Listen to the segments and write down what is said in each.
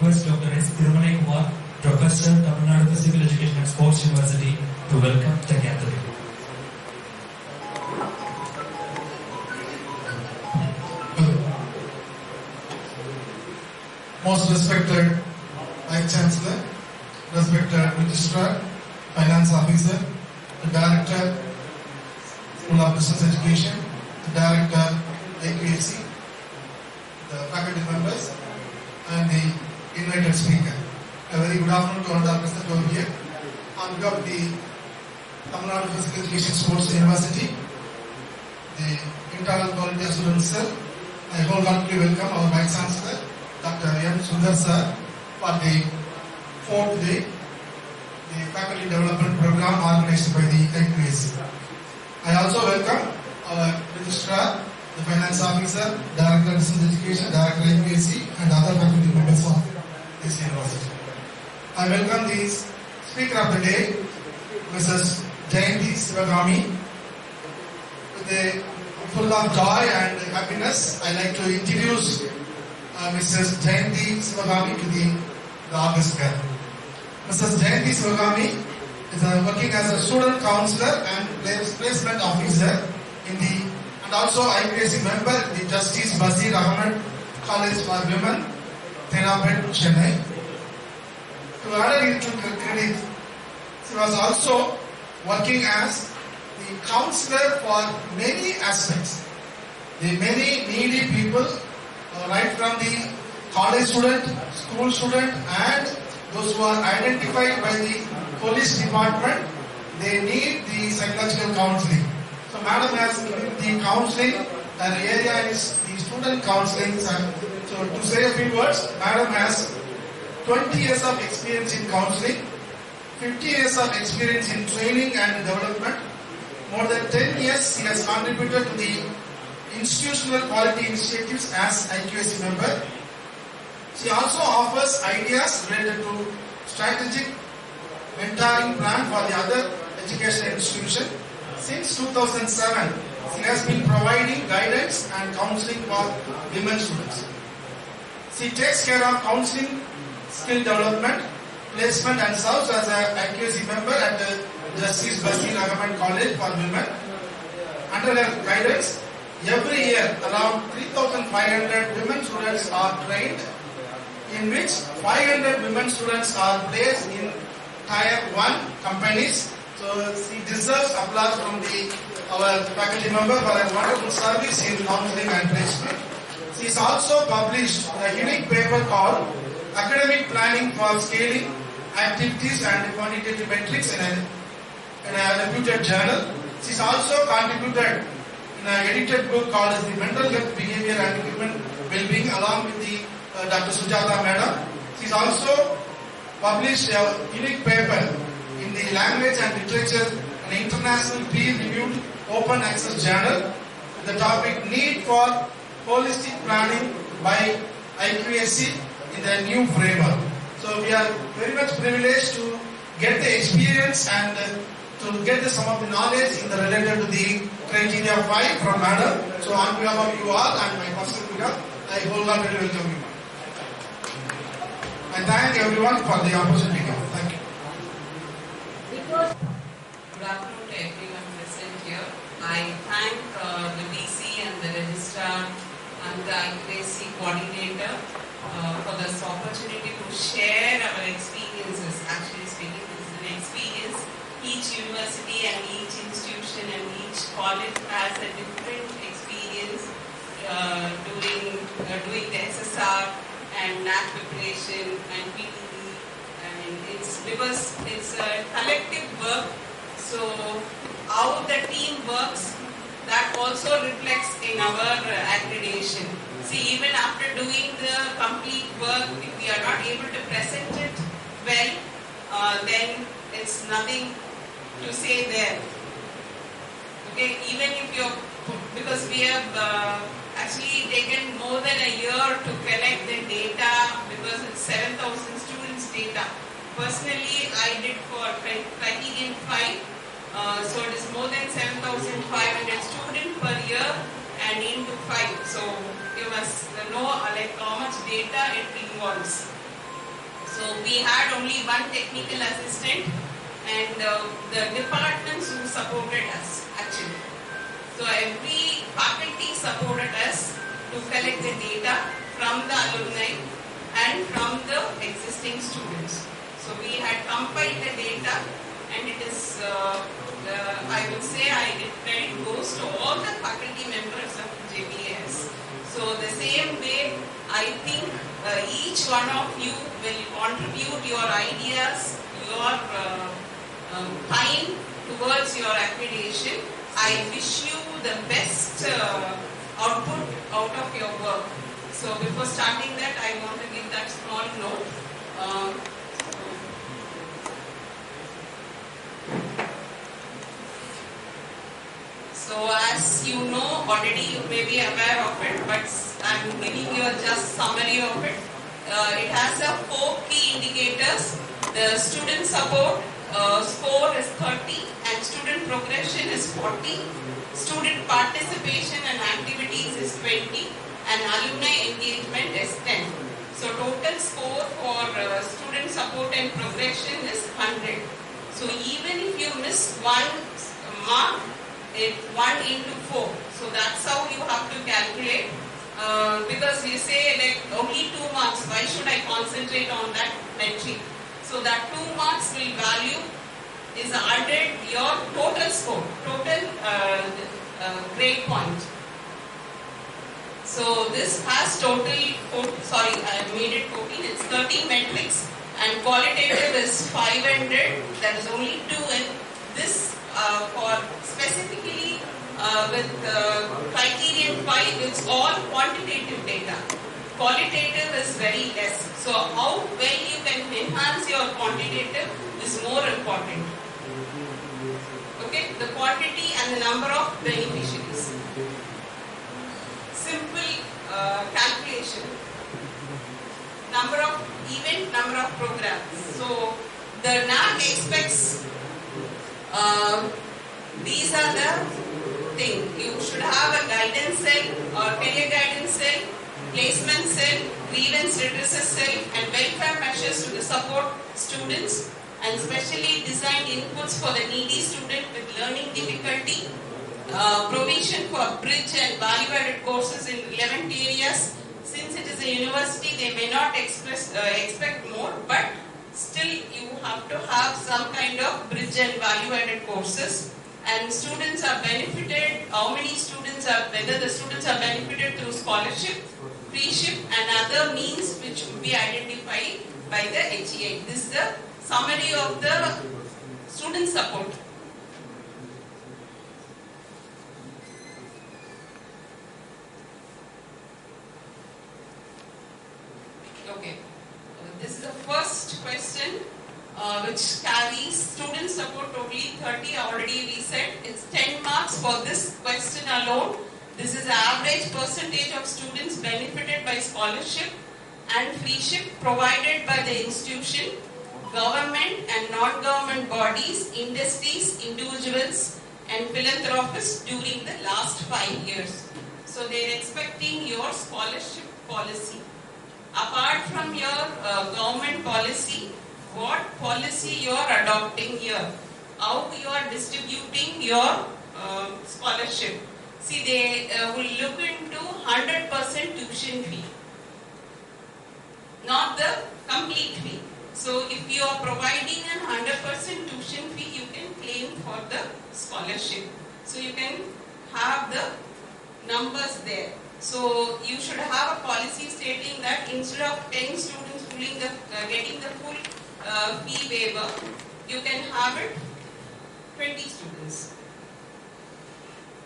request Dr. S. Thirumalai Kumar, Professor, Tamil Nadu Physical Education and Sports University, to welcome the gathering. Most respected Vice Chancellor, respected Registrar, Finance Officer, the Director, School of Business Education, the Director, APSC, the faculty members, and the invited speaker. A very good afternoon to all the present over here. On behalf of the Tamil Nadu Physical Education Sports University, the Internal Quality Assurance Cell, I wholeheartedly welcome our Vice Chancellor, Dr. M. Sundar sir, for the fourth day, the faculty development program organized by the IQAC. I also welcome our registrar, the finance officer, director of business education, director of IQAC, and other faculty members of this university. I welcome the speaker of the day, Mrs. Jayanti Sivagami. With a full of joy and happiness, I like to introduce Mrs. Jayanti Sivagami to the August girl. Mrs. Jayanti Sivagami is working as a student counselor and placement officer in the and also IPSC member in the Justice Basir Ahmed College for Women, Thenapet, Chennai. To add into credit, she was also working as the counselor for many aspects. The many needy people, right from the college student, school student, and those who are identified by the police department, they need the psychological counseling. So Madam has given the counseling, and the area is the student counseling. So to say a few words, Madam has 20 years of experience in counseling, 50 years of experience in training and development. More than 10 years she has contributed to the institutional quality initiatives as IQAC member. She also offers ideas related to strategic mentoring plan for the other educational institution. Since 2007, she has been providing guidance and counseling for women students. She takes care of counseling, skill development, placement, and serves as an IQAC member at the Justice Basir Ahmed College for Women. Under her guidance, every year around 3,500 women students are trained, in which 500 women students are placed in Tier 1 companies. So she deserves applause from our faculty member for her wonderful service in counseling and placement. She has also published a unique paper called Academic Planning for Scaling Activities and Quantitative Metrics in a reputed journal. She has also contributed in an edited book called as the Mental Health Behavior and Human Well-Being along with the Dr. Sujata Madam. She has also published a unique paper in the Language and Literature, an international peer-reviewed open access journal. The topic Need for Holistic Planning by IQAC in the new framework. So we are very much privileged to get the experience and to get some of the knowledge in the related to the criteria 5 from Madam. So on behalf of you all and my personal behalf, I wholeheartedly welcome you. I thank everyone for the opportunity. Thank you. Good afternoon to everyone present here. I thank the VC and the registrar and the IQAC coordinator for this opportunity to share our experiences. Actually speaking, this is an experience. Each university and each institution and each college has a different experience doing the SSR and NAT preparation and PTE. And it's because it's a collective work. So how the team works, that also reflects in our accreditation. See, even after doing the complete work, if we are not able to present it well, then it's nothing to say there. Okay, even if you're, because we have actually taken more than a year to collect the data because it's 7,000 students data. Personally, I did for Criterion 5, so it is more than 7,500 students per year and into 5. So you must know like how much data it involves. So we had only one technical assistant and the departments who supported us actually. So every faculty supported us to collect the data from the alumni and from the existing students. So we had compiled the data and it is, I would say, credit goes to all the faculty members of JPAS. So the same way, I think each one of you will contribute your ideas, your time towards your accreditation. I wish you the best output out of your work. So before starting that, I want to give that small note. So as you know, already you may be aware of it, but I'm giving you a just summary of it. It has 4 key indicators. The student support score is 30 and student progression is 40. Student participation and activities is 20 and alumni engagement is 10. So total score for student support and progression is 100. So even if you miss 1 mark, it's 1 into 4. So that's how you have to calculate. Because you say like only 2 marks, why should I concentrate on that metric? So that 2 marks will value is added your total score, total grade point. So this has total, I made it 14, it's 30 metrics and qualitative is 500, that is only 2 in this for specifically with criterion 5, it's all quantitative data. Qualitative is very less. So how well you can enhance your quantitative is more important. Okay, the quantity and the number of beneficiaries. Simple calculation. Number of event, number of programs. So the NAC expects these are the things. You should have a guidance cell or career guidance cell, placement cell, grievance redressal cell and welfare measures to support students and specially designed inputs for the needy student with learning difficulty, provision for bridge and value-added courses in relevant areas. Since it is a university, they may not expect more, but still you have to have some kind of bridge and value-added courses. And students are benefited, how many students are, whether the students are benefited through scholarship, freeship and other means which will be identified by the HEI. This is the summary of the student support. Okay, this is the first question which carries student support totally 30, already we said it's 10 marks for this question alone. This is the average percentage of students benefited by scholarship and freeship provided by the institution, government and non-government bodies, industries, individuals and philanthropists during the last 5 years. So they are expecting your scholarship policy. Apart from your government policy, what policy you are adopting here? How you are distributing your scholarship? See, they will look into 100% tuition fee, not the complete fee. So if you are providing a 100% tuition fee, you can claim for the scholarship. So you can have the numbers there. So you should have a policy stating that instead of 10 students getting the full fee waiver, you can have it 20 students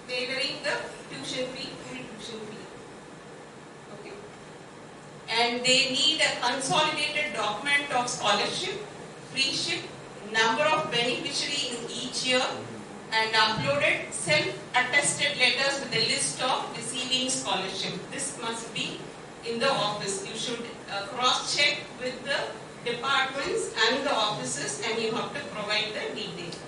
waiving the tuition fee, full tuition fee. Okay. And they need a consolidated document of scholarship, freeship, number of beneficiaries in each year, and uploaded self-attested letters with a list of receiving scholarship. This must be in the office. You should cross-check with the departments and the offices and you have to provide the details.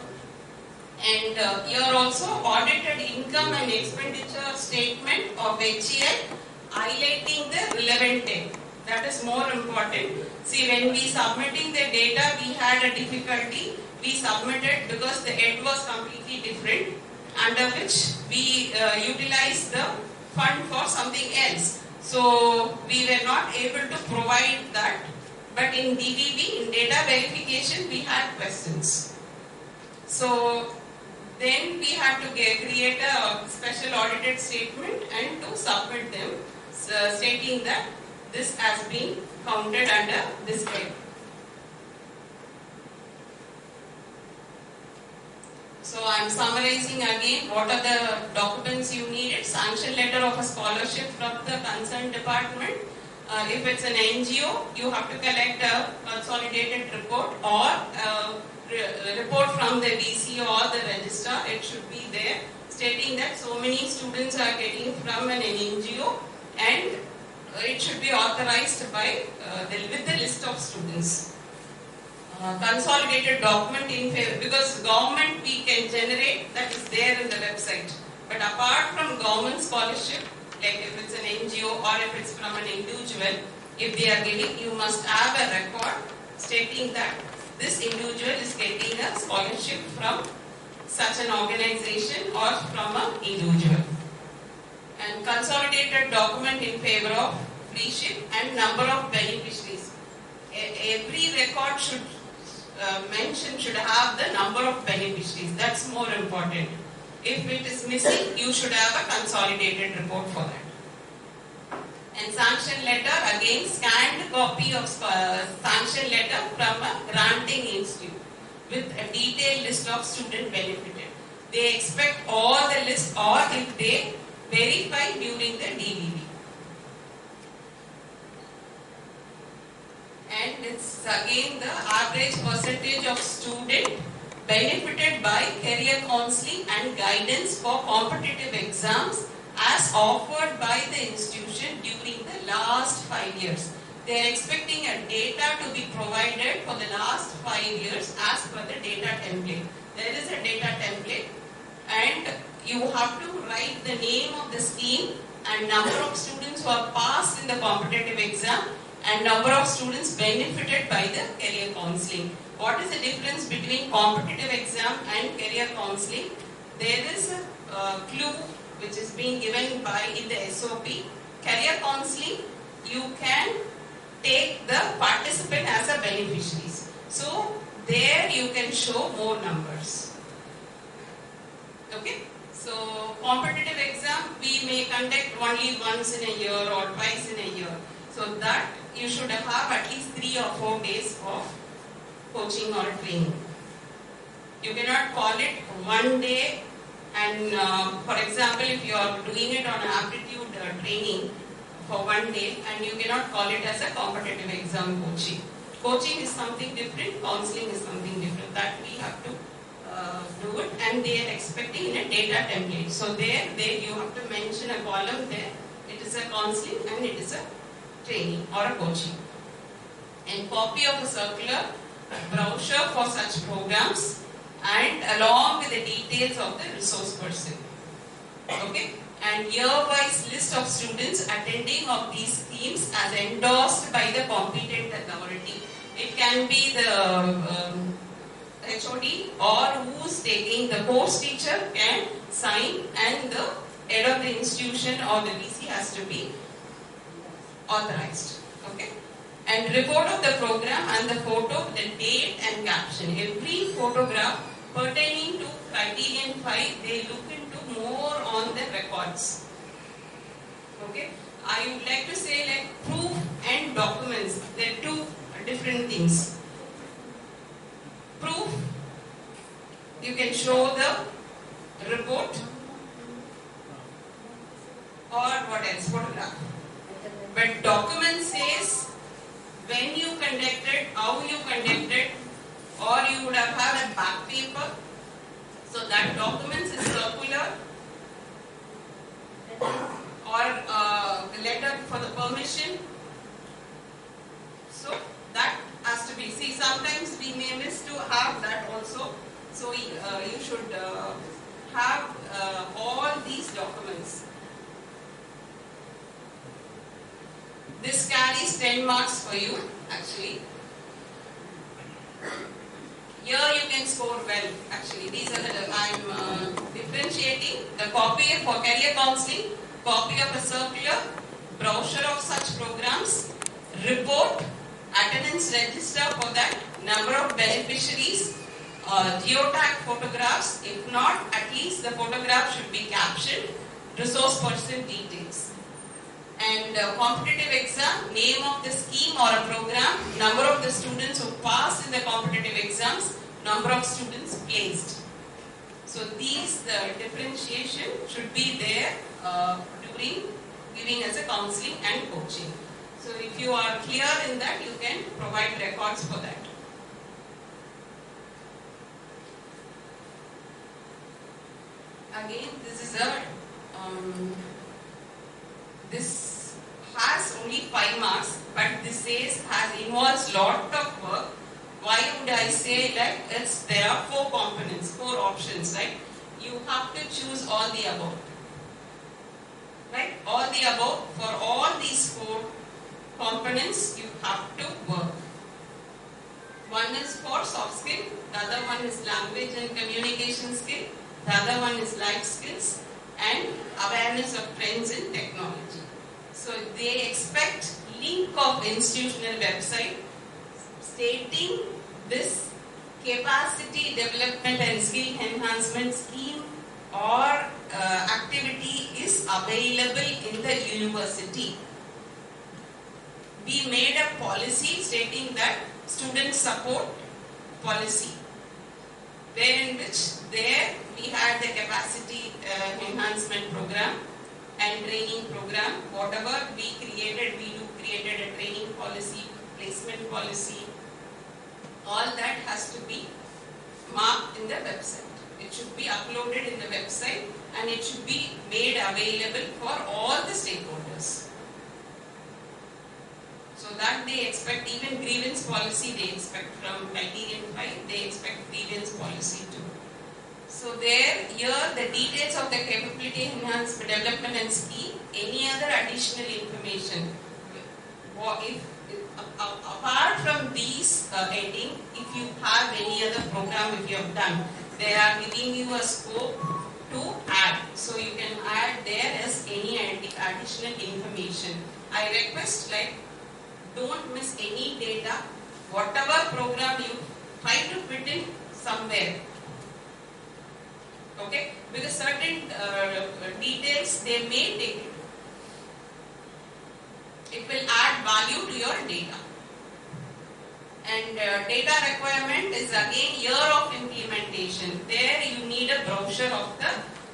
And here also audited income and expenditure statement of HEI highlighting the relevant That is more important. See, when we submitting the data, we had a difficulty. We submitted because the head was completely different, under which we utilized the fund for something else. So we were not able to provide that. But in DVB, in data verification, we had questions. So then we had to create a special audited statement and to submit them, stating that this has been counted under this head. So I am summarizing again what are the documents you needed. Sanction letter of a scholarship from the concerned department. If it's an NGO, you have to collect a consolidated report or a report from the DC or the registrar. It should be there stating that so many students are getting from an NGO, and it should be authorized by with the list of students. Consolidated document in favor, because government we can generate, that is there in the website. But apart from government scholarship, like if it's an NGO or if it's from an individual, if they are giving, you must have a record stating that this individual is getting a scholarship from such an organization or from an individual. And consolidated document in favor of free ship and number of beneficiaries. Every record should should have the number of beneficiaries. That's more important. If it is missing, you should have a consolidated report for that. And sanction letter, again scanned copy of sanction letter from a granting institute with a detailed list of student benefited. They expect all the list, or if they verify during the DVB. And it's again the average percentage of student benefited by career counseling and guidance for competitive exams as offered by the institution during the last 5 years. They are expecting a data to be provided for the last 5 years as per the data template. There is a data template, and you have to write the name of the scheme and number of students who are passed in the competitive exam and number of students benefited by the career counseling. What is the difference between competitive exam and career counseling? There is a clue which is being given by in the SOP. Career counseling, you can take the participant as a beneficiaries. So there you can show more numbers. Okay? So competitive exam we may conduct only once in a year or twice in a year. So that you should have at least 3 or 4 days of coaching or training. You cannot call it one day, and for example, if you are doing it on aptitude training for one day, and you cannot call it as a competitive exam coaching. Coaching is something different, counseling is something different. That we have to do it, and they are expecting in a data template. So there you have to mention a column there. It is a counseling and it is a training or a coaching. And copy of a circular, brochure for such programs, and along with the details of the resource person. Okay? And year-wise list of students attending of these schemes as endorsed by the competent authority. It can be the HOD or who's taking the course teacher can sign, and the head of the institution or the VC has to be authorized. Okay? And report of the program and the photo, the date and caption. Every photograph pertaining to criterion 5, they look into more on the records. Okay? I would like to say like proof and documents, they are two different things. Proof, you can show the report or what else, photograph. But document says when you conducted, how you conducted, or you would have had a back paper. So that documents is circular or letter for the permission. So that has to be, see sometimes we may miss to have that also. So you should have all these documents. This carries 10 marks for you actually. Here you can score well actually. These are the, I'm differentiating the copy for career counseling, copy of a circular, brochure of such programs, report, attendance register for that, number of beneficiaries, geotag photographs. If not, at least the photograph should be captioned, resource person details. And competitive exam, name of the scheme or a program, number of the students who passed in the competitive exams, number of students placed. So these, the differentiation should be there during giving as a counseling and coaching. So if you are clear in that, you can provide records for that. Again, this is a this has only 5 marks, but this says involves lot of work. Why would I say that? There are 4 components, 4 options, right? You have to choose all the above, right? All the above, for all these 4 components, you have to work. One is for soft skill, the other one is language and communication skill, the other one is life skills and awareness of trends in technology. So they expect link of institutional website stating this capacity development and skill enhancement scheme or activity is available in the university. We made a policy stating that student support policy, wherein which there we had the capacity enhancement program and training program. Whatever we created a training policy, placement policy. All that has to be marked in the website. It should be uploaded in the website and it should be made available for all the stakeholders. So that they expect, even grievance policy they expect from criterion 5, they expect grievance policy too. So there, here the details of the capability enhancement development and scheme, any other additional information. Apart from these heading, if you have any other program, if you have done, they are giving you a scope to add. So you can add there as any additional information. I request, like, don't miss any data. Whatever program you try to fit in somewhere. Okay? Because certain details they may take it. It will add value to your data. And data requirement is again year of implementation. There you need a brochure of the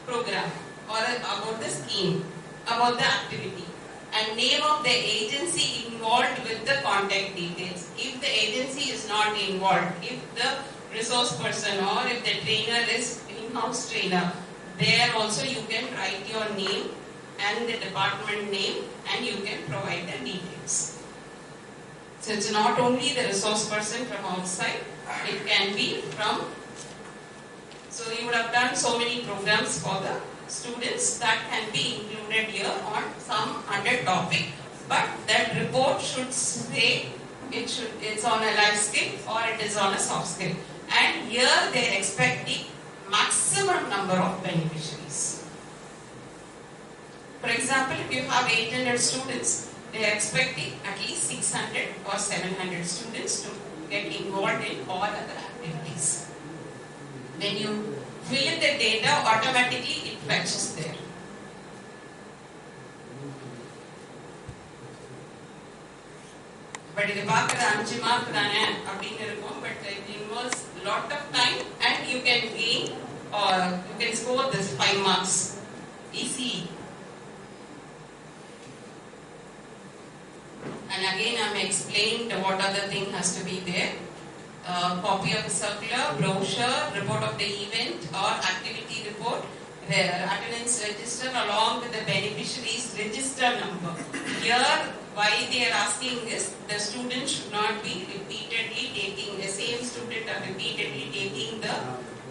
program or about the scheme, about the activity. And name of the agency involved with the contact details. If the agency is not involved, if the resource person or if the trainer is in-house trainer, there also you can write your name and the department name and you can provide the details. So it's not only the resource person from outside, it can be from, so you would have done so many programs for the students that can be included here on some other topic, but that report should say it's on a life skill or it is on a soft skill. And here they are expecting maximum number of beneficiaries. For example, if you have 800 students, they are expecting at least 600 or 700 students to get involved in all other activities. When you fill in the data, automatically it fetches there. But இது பார்க்குற 5 mark தானே அப்படின்னு இருக்கும். But it involves a lot of time and you can gain or you can score this 5 marks easy. And again I am explained what other thing has to be there. Copy of the circular, brochure, report of the event or activity report, the attendance register along with the beneficiaries register number. Here why they are asking is the student should not be repeatedly taking, the same student are repeatedly taking the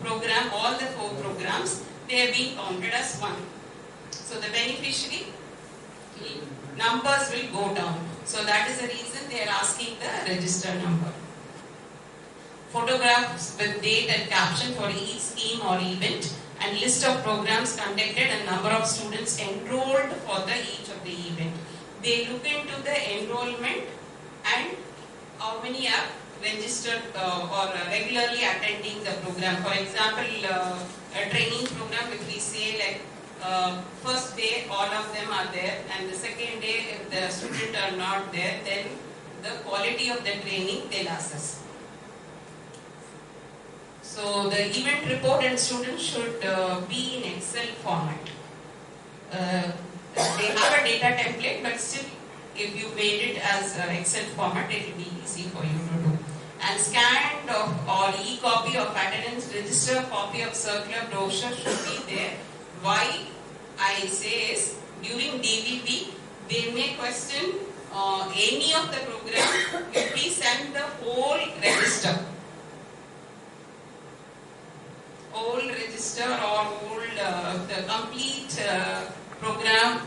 program, all the 4 programs, they are being counted as one. So the beneficiary numbers will go down. So that is the reason they are asking the register number. Photographs with date and caption for each scheme or event, and list of programs conducted and number of students enrolled for each of the event. They look into the enrollment and how many are registered or regularly attending the program. For example, a training program, if we say like first day all of them are there, and the second day if the students are not there, then the quality of the training they'll assess. So the event report and students should be in Excel format. They have a data template, but still if you made it as Excel format, it will be easy for you to do. And scanned or e-copy of attendance register, copy of circular brochure should be there. Why I say is, during DVB, they may question any of the program if we send the whole register. Whole register or whole the complete program,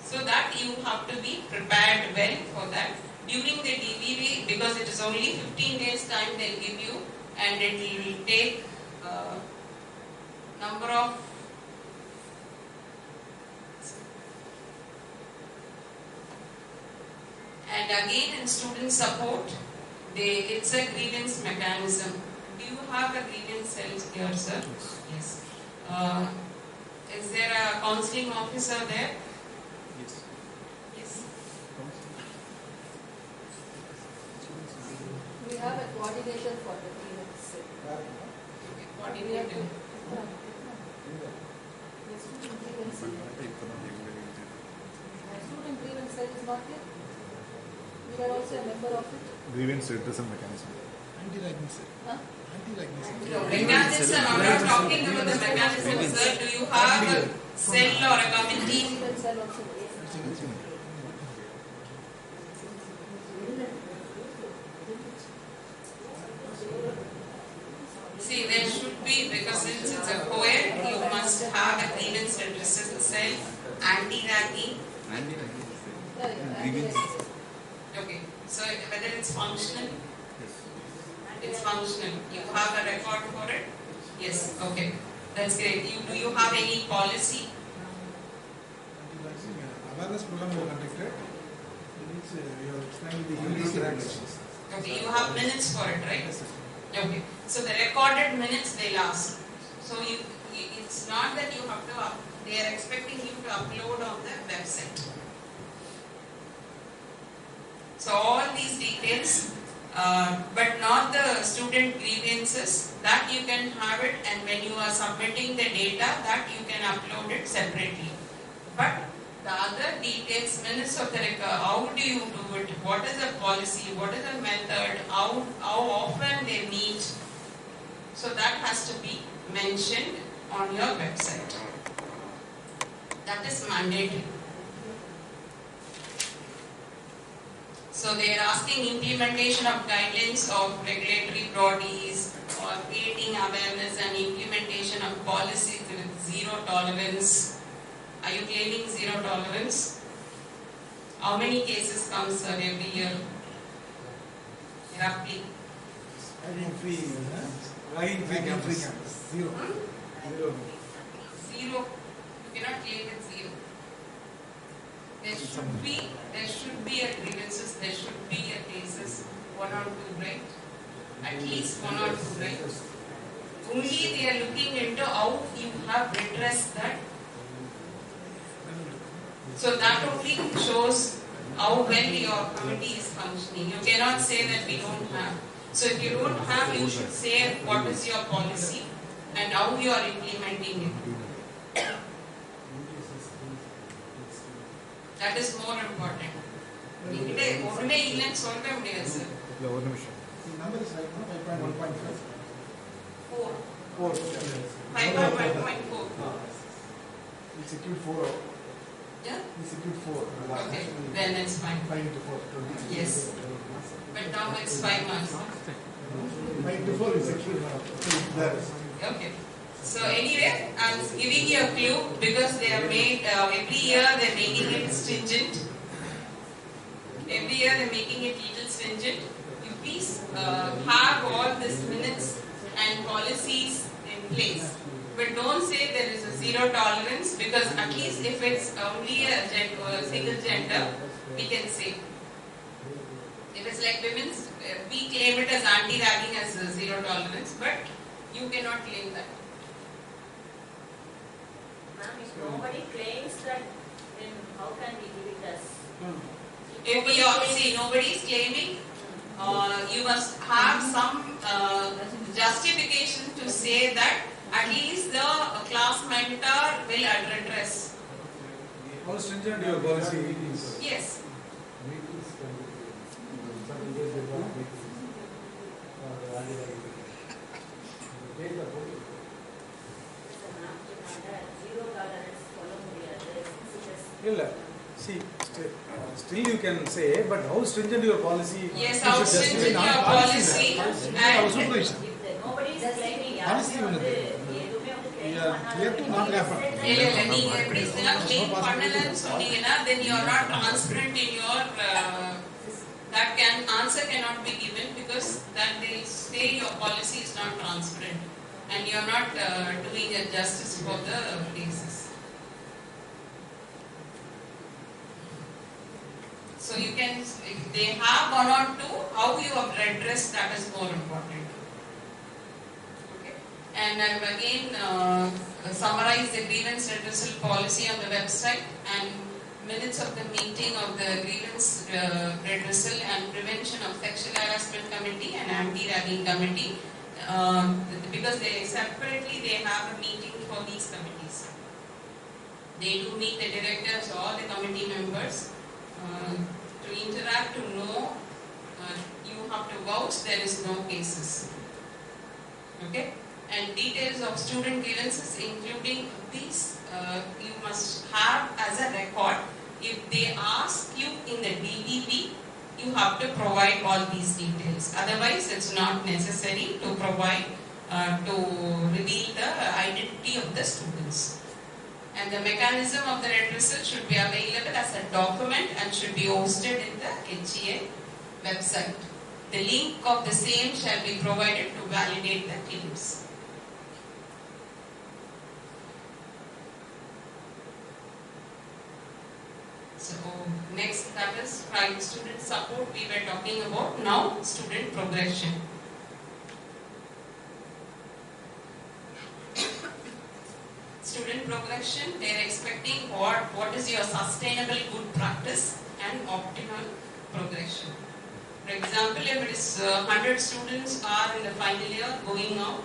so that you have to be prepared well for that. During the DVB, because it is only 15 days time they'll give you, and it will take number of and again in student support, it's a grievance mechanism. Do you have a grievance cell here, sir? Yes. Is there a counseling officer there? Yes. Yes. We have a coordinator for the grievance. Okay, coordinator. The student grievance cell. Student grievance cell is not there. We are also a member of it. Grievance redressal mechanism. Huh? Mechanism, I'm not talking about the mechanism, sir. Do you have a cell or a committee? Grievance cell also there. See, there should be, because since it's a co-ed, you must have a grievance redressal cell, anti-ragging. Okay, so whether it's functional? It's functional. You have a record for it? Yes, okay. That's great. Do you have any policy? Awareness program we conducted. We have explained the UDC regulations. Okay, you have minutes for it, right? Okay. So the recorded minutes they'll ask. So it's not that you have to, they are expecting you to upload on the website. So all these details, but not the student grievances, that you can have it, and when you are submitting the data, that you can upload it separately. But the other details, minutes of the record, how do you do it, what is the policy, what is the method, how often they meet, so that has to be mentioned on your website. That is mandatory. So they are asking implementation of guidelines of regulatory bodies, or creating awareness and implementation of policies with zero tolerance. Are you claiming zero tolerance? How many cases comes every year? Roughly. Zero. Zero. You cannot claim it zero. There should be a grievances, there should be a cases, 1 or 2, right? At least 1 or 2, right? Only they are looking into how you have redressed that. So that only shows how well your committee is functioning. You cannot say that we don't have. So if you don't have, you should say what is your policy and how you are implementing it. That is more important. இங்கிட்ட ஒண்ணுமே இல்லைன்னு சொல்ல முடியாது sir. ஒரு நிமிஷம். The number is right now 5.1.5. 4. 5.1.4. We secured 4. Yeah? We secured 4. Okay, then it's fine. 5 into 4, 20. Yes. But now it's 5 months. 5 into 4 is secured now. So it's there. Okay. So anyway, I'm giving you a clue because they have made, every year they're making it stringent. every year they're making it little stringent. You please have all these minutes and policies in place. But don't say there is a zero tolerance, because at least if it's only a single gender, we can say. If it's like women's, we claim it as anti-ragging as a zero tolerance, but you cannot claim that. Ma'am, if nobody claims that, then how can we give it as? If we are, see, nobody is claiming, you must have some justification to say that at least the class mentor will address. How stringent your policy is? Yes. Zero tolerance follow முடியாது. Illa. See, still you can say, but how stringent your policy? Yes, you how should justify stringent not your policy Our and supervision. If nobody is claiming, Honestly, யாருமே வந்து வந்து எதுவுமே வந்து claim we are clear to not happen. இல்ல இல்ல நீங்க எப்படி claim பண்ணலன்னு சொன்னீங்கன்னா then you are not transparent in your answer cannot be given, because that they say your policy is not transparent and you are not doing a justice for the cases. So you can, if they have one or two, how you have redressed, that is more important. Okay. And I have again summarized the grievance redressal policy on the website and minutes of the meeting of the grievance redressal and prevention of sexual harassment committee and anti-ragging committee, because they separately they have a meeting for these committees. They do meet the directors or the committee members to interact, to know. You have to vouch there is no cases. Okay. And details of student grievances, including these, you must have as a record. If they ask you in the DVP, you have to provide all these details. Otherwise, it's not necessary to provide, to reveal the identity of the students. And the mechanism of the redressal should be available as a document and should be hosted in the HEA website. The link of the same shall be provided to validate the claims. So next, that is private student support we were talking about. Now student progression. Student progression, they are expecting what is your sustainable good practice and optimal progression. For example, if it is 100 students are in the final year going out,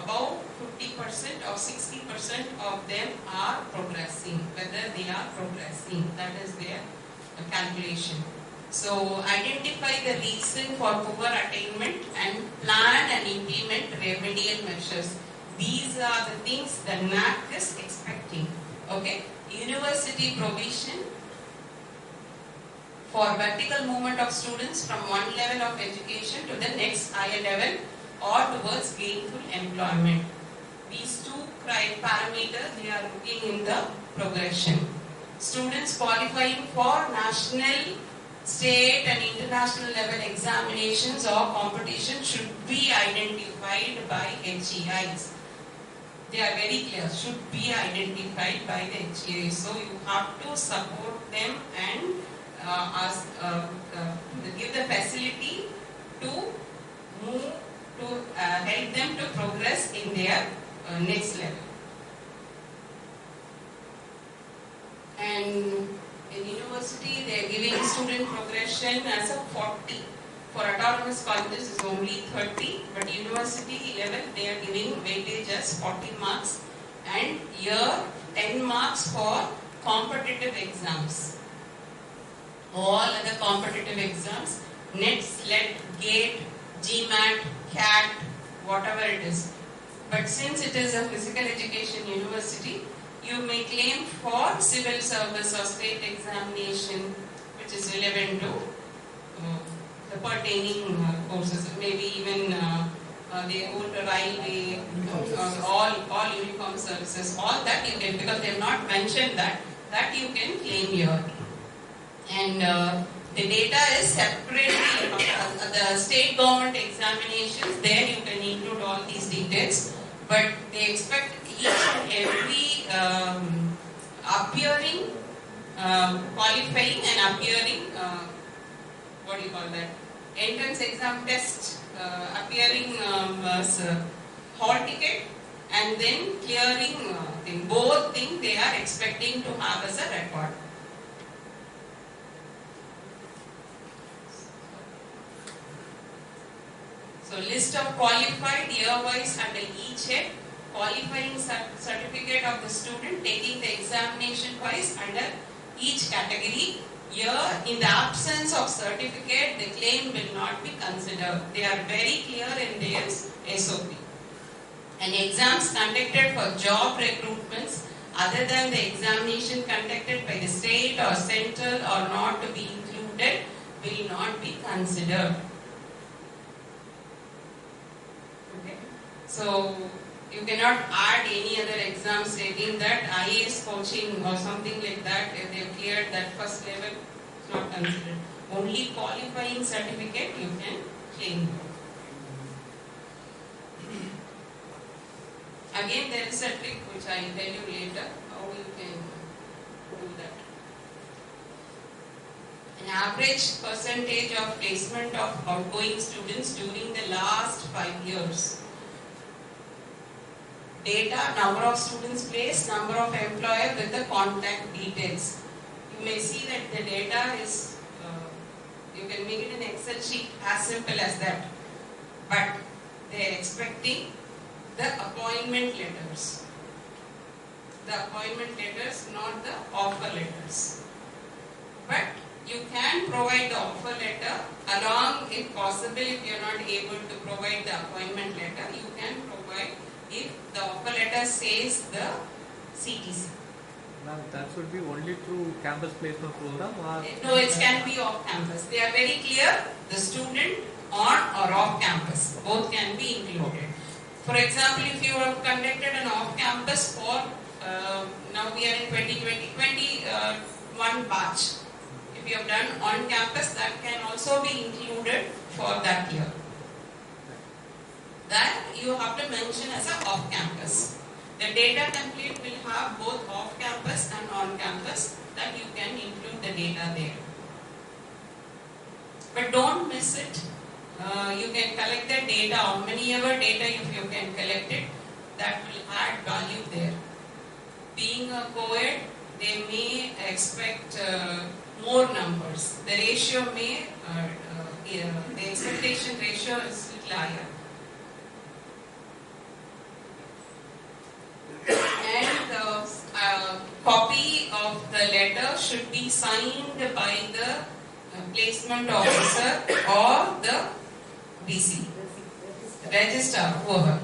about 50% or 60% of them are progressing, whether they are progressing, that is their calculation. So identify the reason for poor attainment and plan and implement remedial measures. These are the things the NAC is expecting. Okay, university provision for vertical movement of students from one level of education to the next higher level or towards gainful employment. These two parameters they are looking in the progression. Students qualifying for national, state and international level examinations or competition should be identified by HEIs. They are very clear, should be identified by the HEIs. So you have to support them and give the facility to move, to help them to progress in their next level. And in university, they are giving student progression as a 40. For autonomous colleges, is only 30, but university level, they are giving weightage as 40 marks, and here 10 marks for competitive exams. All other competitive exams, NET, SLET, GATE, GMAT, CAT, whatever it is. But since it is a physical education university, you may claim for civil service or state examination, which is relevant to the pertaining courses, maybe even the old railway, all uniform services, all that you can, because they have not mentioned that you can claim here. And The data is separately, the state government examinations, there you can include all these details, but they expect each and every appearing, qualifying and appearing, what do you call that, entrance exam test, appearing hall ticket, and then clearing thing. Both things they are expecting to have as a record. So list of qualified year-wise under each head, qualifying certificate of the student taking the examination wise under each category. Here, in the absence of certificate, the claim will not be considered. They are very clear in their SOP. And exams conducted for job recruitments other than the examination conducted by the state or central or not to be included will not be considered. Okay. So you cannot add any other exam stating that IAS coaching or something like that, if they have cleared that first level, it's not considered. Only qualifying certificate you can claim. Again, there is a trick which I will tell you later how you can do that. An average percentage of placement of outgoing students during the last 5 years. Data, number of students placed, number of employer with the contact details. You may see that the data is, you can make it an Excel sheet as simple as that. But they are expecting the appointment letters. The appointment letters, not the offer letters. But you can provide the offer letter along, if possible, if you are not able to provide the appointment letter, you can provide if the offer letter says the CTC. Ma'am, that should be only through campus placement program or? No, it can be off campus. They are very clear, the student on or off campus. Both can be included. Okay. For example, if you have conducted an off campus for, now we are in 2021 batch. If you have done on campus, that can also be included for that year. That you have to mention as a off campus. The data template will have both off campus and on campus, that you can include the data there. But don't miss it. You can collect the data, how many ever data if you can collect it, that will add value there. Being a co-ed, they may expect more numbers. The ratio may, the expectation ratio is little higher. And the copy of the letter should be signed by the placement officer or the BC, registrar, whoever.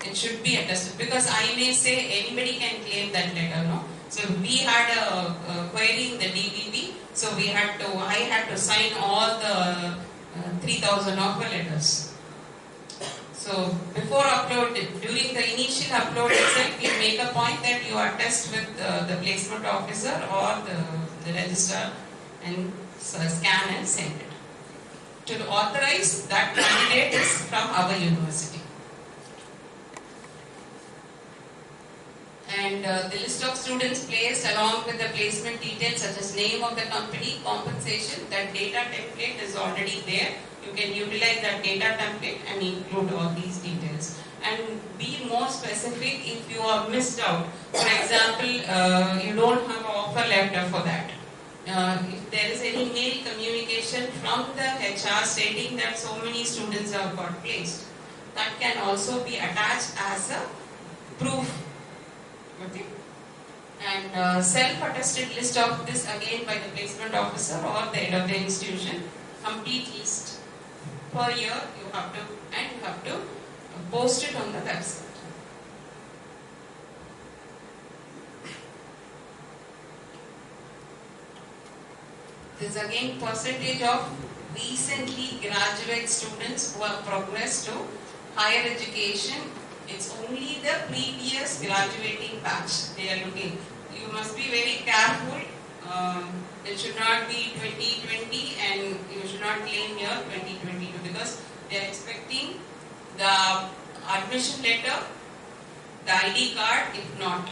It should be attested, because I may say anybody can claim that letter, no? So we had a query in the DBB, so I had to sign all the 3,000 offer letters. So before upload, during the initial upload itself, you make a point that you attest with the placement officer or the registrar and scan and send it. To authorize that candidate is from our university. And the list of students placed along with the placement details such as name of the company, compensation, that data template is already there. You can utilize that data template and include all these details. And be more specific if you are missed out. For example, you don't have an offer letter for that. If there is any mail communication from the HR stating that so many students have got placed, that can also be attached as a proof. Okay? And self-attested list of this again by the placement officer or the head of the institution. Complete list per year you have to, and you have to post it on the website. This is again percentage of recently graduate students who have progressed to higher education. It's only the previous graduating batch they are looking. You must be very careful. It should not be 2020 and you should not claim here 2022 because they are expecting the admission letter, the ID card if not.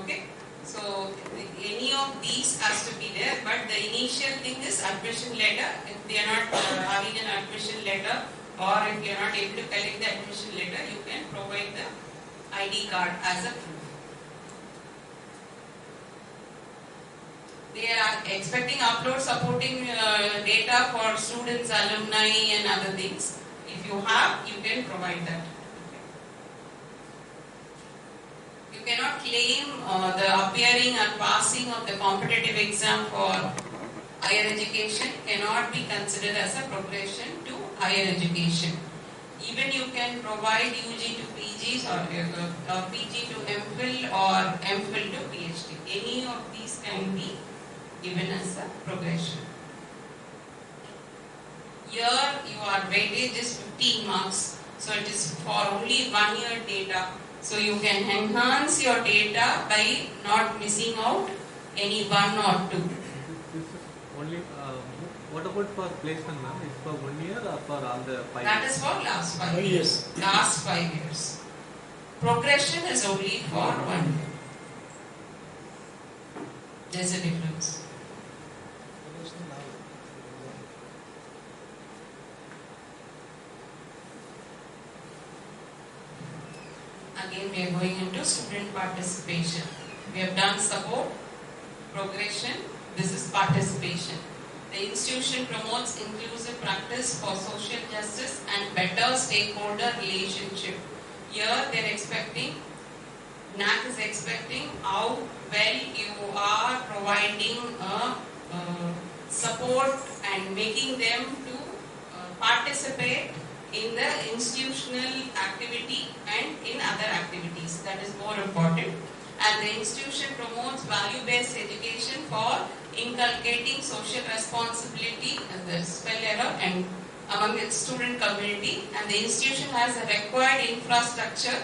Okay? So any of these has to be there, but the initial thing is admission letter. If they are not having an admission letter or if you are not able to collect the admission letter, you can provide the ID card as a proof. They are expecting upload supporting data for students, alumni and other things. If you have, you can provide that. You cannot claim the appearing and passing of the competitive exam for higher education cannot be considered as a progression to higher education. Even you can provide UG to PGs or PG to MPhil or MPhil to PhD. Any of these can be given as a progression. Here your weightage is 15 marks, so it is for only 1 year data. So you can enhance your data by not missing out any one or two. This is only, what about for placement, ma'am? It's for 1 year or for all the 5 That years? is for last 5 years. Last 5 years. Progression is only for 1 year. There's a difference. Again, we are going into student participation. We have done support, progression, this is participation. The institution promotes inclusive practice for social justice and better stakeholder relationship. Here they are expecting, NAC is expecting how well you are providing support and making them to participate in the institutional activity and in other activities. That is more important. And the institution promotes value-based education for inculcating social responsibility, and the spell error, and among its student community. And the institution has a required infrastructure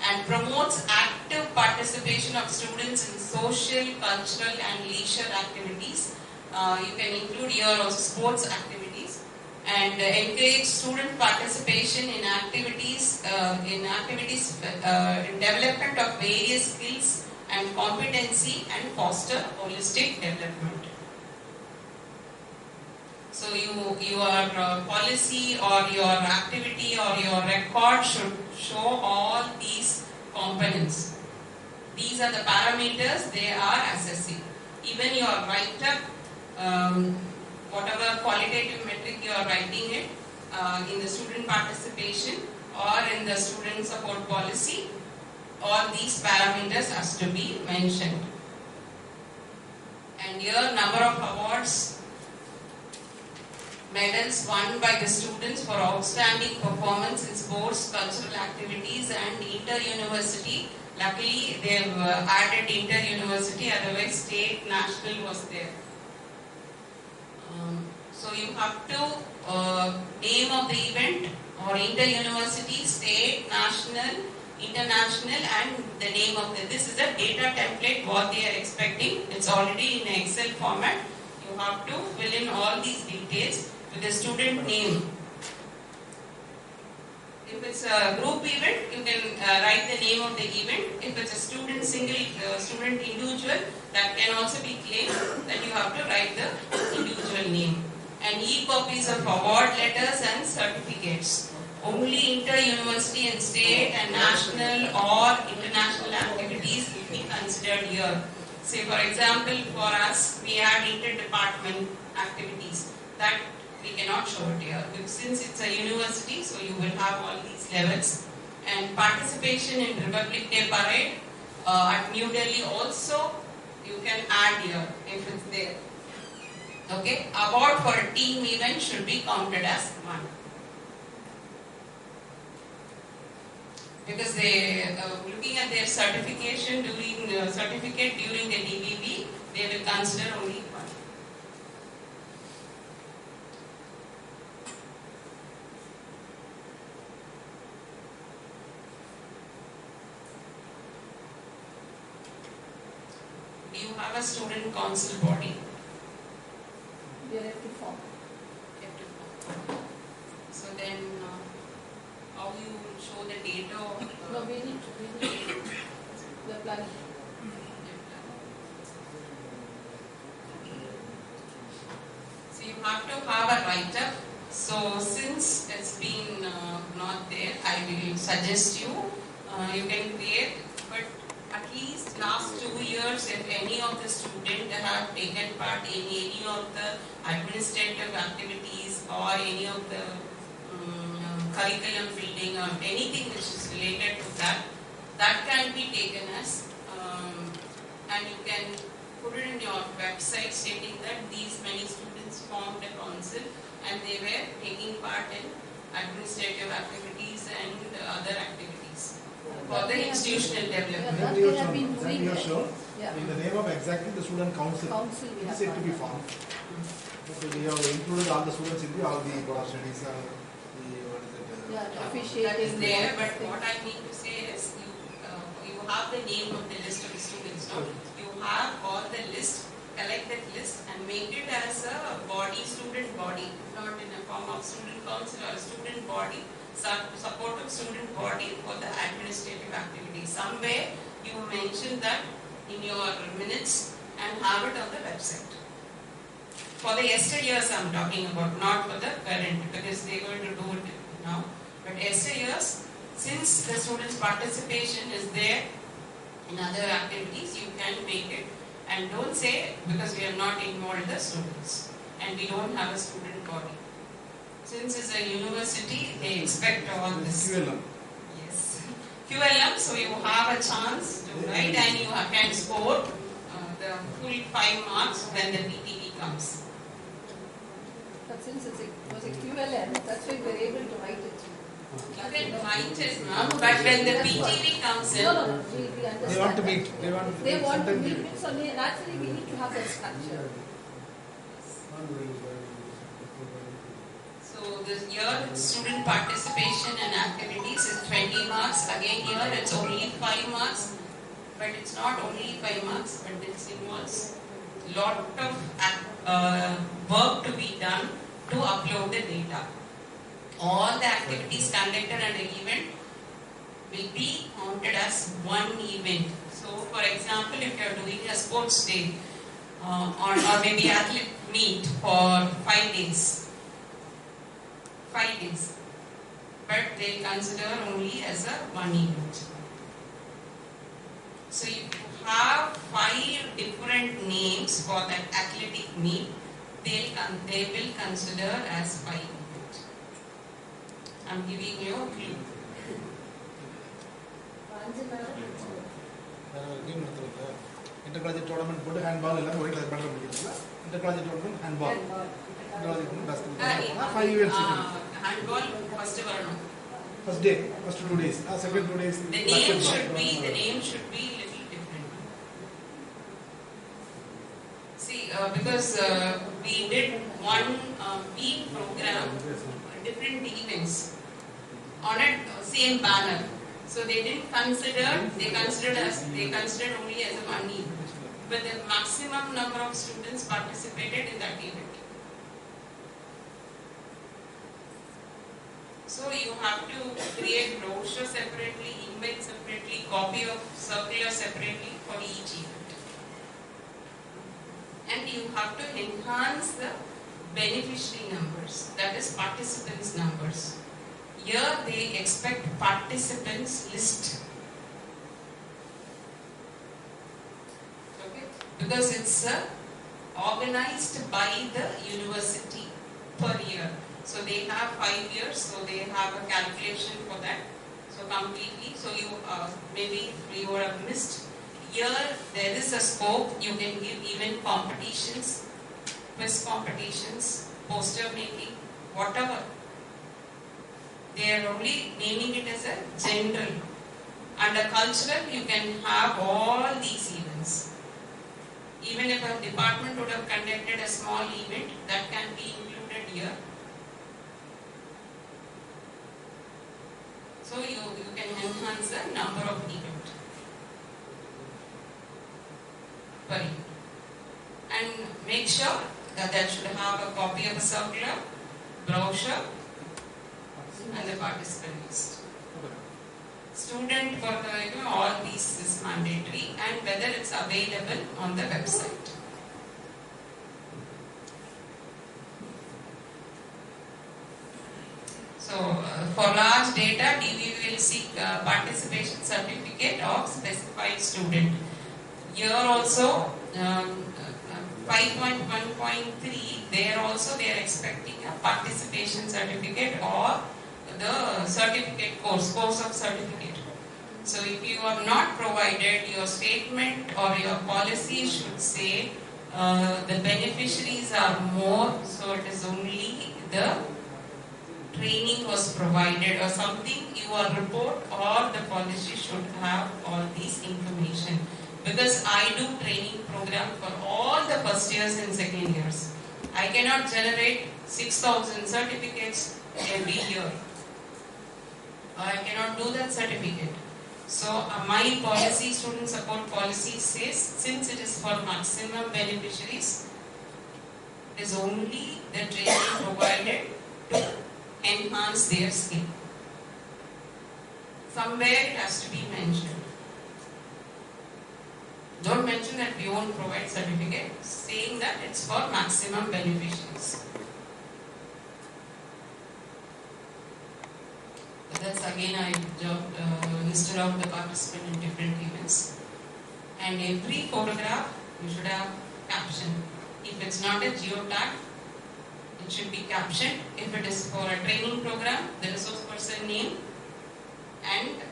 and promotes active participation of students in social, cultural and leisure activities. You can include here also sports activities, and encourage student participation in activities in development of various skills and competency and foster holistic development. So your policy or your activity or your record should show all these components. These are the parameters they are assessing. Even your write-up, whatever qualitative metric you are writing it in the student participation or in the student support policy, all these parameters has to be mentioned. And here number of awards, medals won by the students for outstanding performance in sports, cultural activities and inter-university. Luckily they have added inter-university, otherwise state, national was there. So you have to name of the event or inter-university, state, national, international and the name of this is a data template what they are expecting. It's already in Excel format. You have to fill in all these details with the student name. If it's a group event, you can write the name of the event. If it's a student student individual, that can also be claimed, that you have to write the individual name. And e-copies of award letters and certificates. Only inter-university and state and national or international activities will be considered here. Say for example, for us, we have inter-department activities. That we cannot show it here. Because since it's a university, so you will have all these levels. And participation in Republic Day Parade at New Delhi also, you can add here if it's there. Okay, award for a team event should be counted as one. Because they looking at their certification during certificate during the DBB, they will consider only one. Do you have a student council body? We are yet to form. So then, how you will show the data of No, we need to, we are planning. So you have to have a write-up. So since it's been not there, I will suggest you, you can create, but at least last 2 years, if any of the students have taken part in any of the administrative activities or any of the curriculum building or anything which is related to that, that can be taken as, and you can put it in your website stating that these many students formed a council and they were taking part in administrative activities and other activities for the institutional development. That we have been doing. We are sure. Yeah. In the name of exactly the student council, Council we it have is yet to be done. formed. So we have included all the students in all the board of studies, the what is it? Yeah, That officiating. is there, but what I mean to say is you have the name of the list of the students, no? You have all the list, collect that list and make it as a body, student body, not in a form of student council or a student body, supportive student body for the administrative activities. Somewhere you mention that in your minutes and have it on the website. For the yesteryears I'm talking about, not for the current, because they're going to do it now. But yesteryears, since the students' participation is there in other activities, you can make it. And don't say, because we have not involved the students and we don't have a student body. Since it's a university, they expect all this. QLM. Yes. QLM, so you have a chance to write and you can score the full 5 marks when the PTV comes. But since it was a QLM, that's why we were able to write it. You can write it now, but when the PTV comes in, No, we understand. They want to that. meet. They want To sometimes meet, so naturally we need to have a structure. so this year student participation and activities is 20 marks. Again here it's only 5 marks, but it's not only 5 marks, but it involves lot of work to be done to upload the data. All the activities conducted at an event will be counted as one event. So for example, if you are doing a sports day or maybe athlete meet for 5 days, but they consider only as a one event. So you have 5 different names for that athletic meet, they will consider as 5 events. I'm giving you a clue. game நடத்துறது intercollegiate tournament போட்டு handball எல்லாம் ஒரே class பண்ற முடியல intercollegiate tournament handball intercollegiate basketball 5 events Handball first varano. first day first 2 days second 2 days The name should be little different. See, because we did one week program, different events on a same banner. So they didn't consider, they considered only as a one event. But the maximum number of students participated in that event. So you have to create brochure separately, email separately, copy of circular separately for each event. And you have to enhance the beneficiary numbers, that is participants numbers. Here they expect participants list. Okay? Because it's organized by the university per year. So they have 5 years, so they have a calculation for that. So completely, so you maybe you would have missed. Here there is a scope, you can give even competitions, quiz competitions, poster making, whatever. They are only naming it as a general. Under cultural, you can have all these events. Even if a department would have conducted a small event, that can be included here. So you can enhance the number of events per year. make sure that that should have a copy of the circular, brochure, and the participant list. Student for the, all these is mandatory, and whether it's available on the website. So for large data, DV will seek participation certificate of specified student. Here also 5.1.3, there also they are expecting a participation certificate or the certificate course of certificate. So if you are not provided, your statement or your policy should say the beneficiaries are more, so it is only the training was provided or something, your report or the policy should have all these information. Because I do training program for all the first years and second years. I cannot generate 6,000 certificates every year. I cannot do that certificate. So my policy, student support policy says, since it is for maximum beneficiaries, it is only the training provided to enhance their skill. Somewhere it has to be mentioned. Don't mention that we won't provide certificate, saying that it's for maximum beneficiaries. That's again I listed out the participant in different events. And every photograph you should have caption. If it's not a geotag, it should be captioned. If it is for a training program, the resource person name and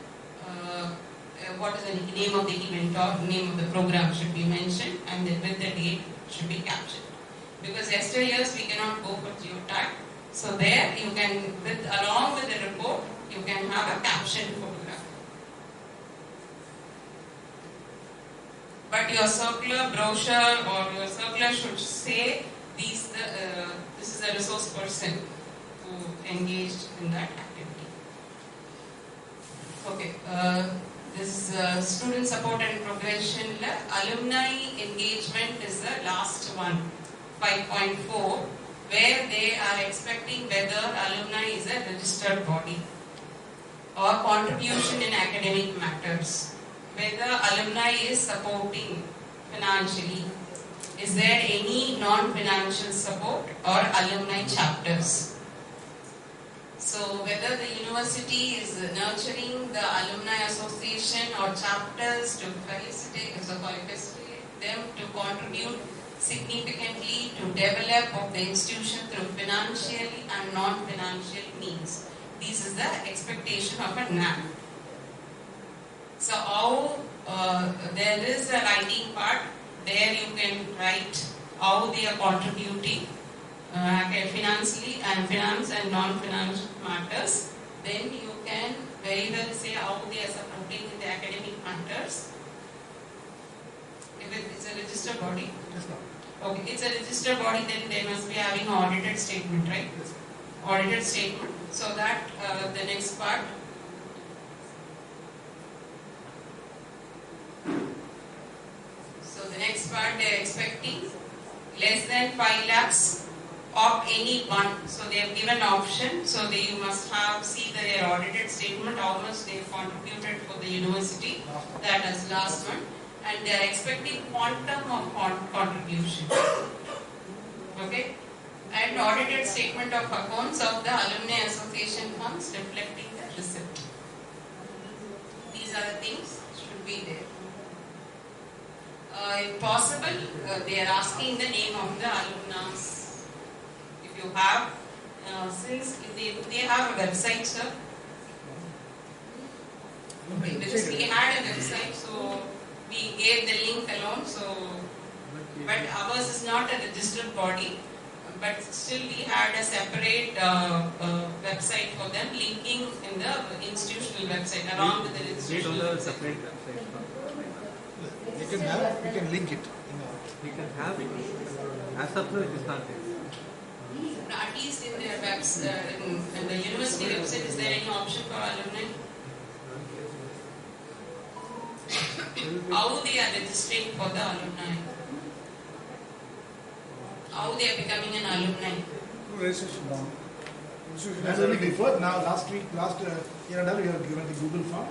what is the name of the event or name of the program should be mentioned, and then with the date should be captioned. Because yesteryears we cannot go for geotag, so there you can, along with the report, you can have a captioned photograph. But your circular brochure or your circular should say this is a resource person who engaged in that activity. Okay, this student support and progression, alumni engagement is the last one, 5.4, where they are expecting whether alumni is a registered body or contribution in academic matters, whether alumni is supporting financially. Is there any non-financial support or alumni chapters? So whether the university is nurturing the alumni association or chapters to facilitate them to contribute significantly to develop of the institution through financial and non-financial means. This is the expectation of a NAP. So how there is a writing part, there you can write how they are contributing financially and finance and non-finance matters. Then you can very well say how they are supporting in the academic matters. If it is a registered body. Okay, it's a registered body, then they must be having an audited statement, right? Audited statement. So that the next part. So the next part they are expecting less than 5 lakhs of any one. So they have given option. So you must have see their audited statement how much they have contributed for the university. That is last one. And they are expecting quantum of contribution. Okay? And audited statement of accounts of the Alumni Association funds reflecting the receipt. These are the things should be there. If possible, they are asking the name of the alumnus. If you have, since they have a website, sir. Okay, because we had a website, so we gave the link alone. So, but ours is not a registered body. But still we had a separate website for them, linking in the institutional website along with the institutional website. Separate website. You can link it. We can have it. As of now, it is not there. At least in their website, in the university website, is there any option for alumni? How they are registering for the alumni? how they are becoming an alumni. Registration form. That's only before. Now, last year and a half, we have given the Google form.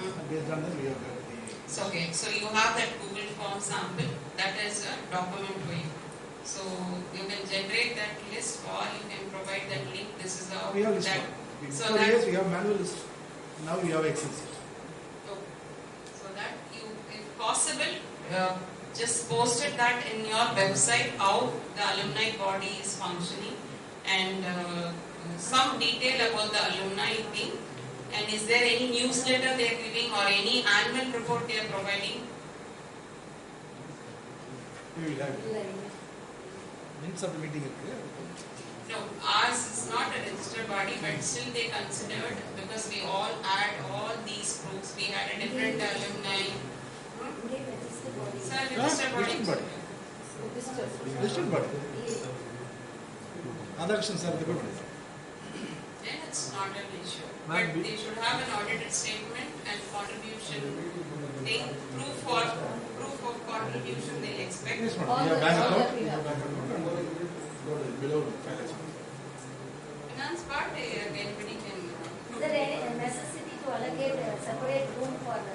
And based on that, we have got the. So, okay, so you have that Google form sample, that is a document for you. So you can generate that list or you can provide that link. This is how We have list. that. So So that, yes, we have manual list. Now we have Excel sheet. so that you, if possible, just posted that in your website how the alumni body is functioning and some detail about the alumni thing. And is there any newsletter they are giving or any annual report they are providing? We will have minutes of the meeting. No, ours is not a registered body, but still they considered because we all add all these proofs. We had a different alumni. Sir, registered body. Registered body. Other actions are the good. Then it's not an issue. Ma'am, But they should have an audited statement and contribution thing, proof of contribution they expect. Yes, madam. All We have the- bank all account. that we We have have. bank account. Below finance. Finance part, anybody can. Is there any necessity to allocate a separate room for the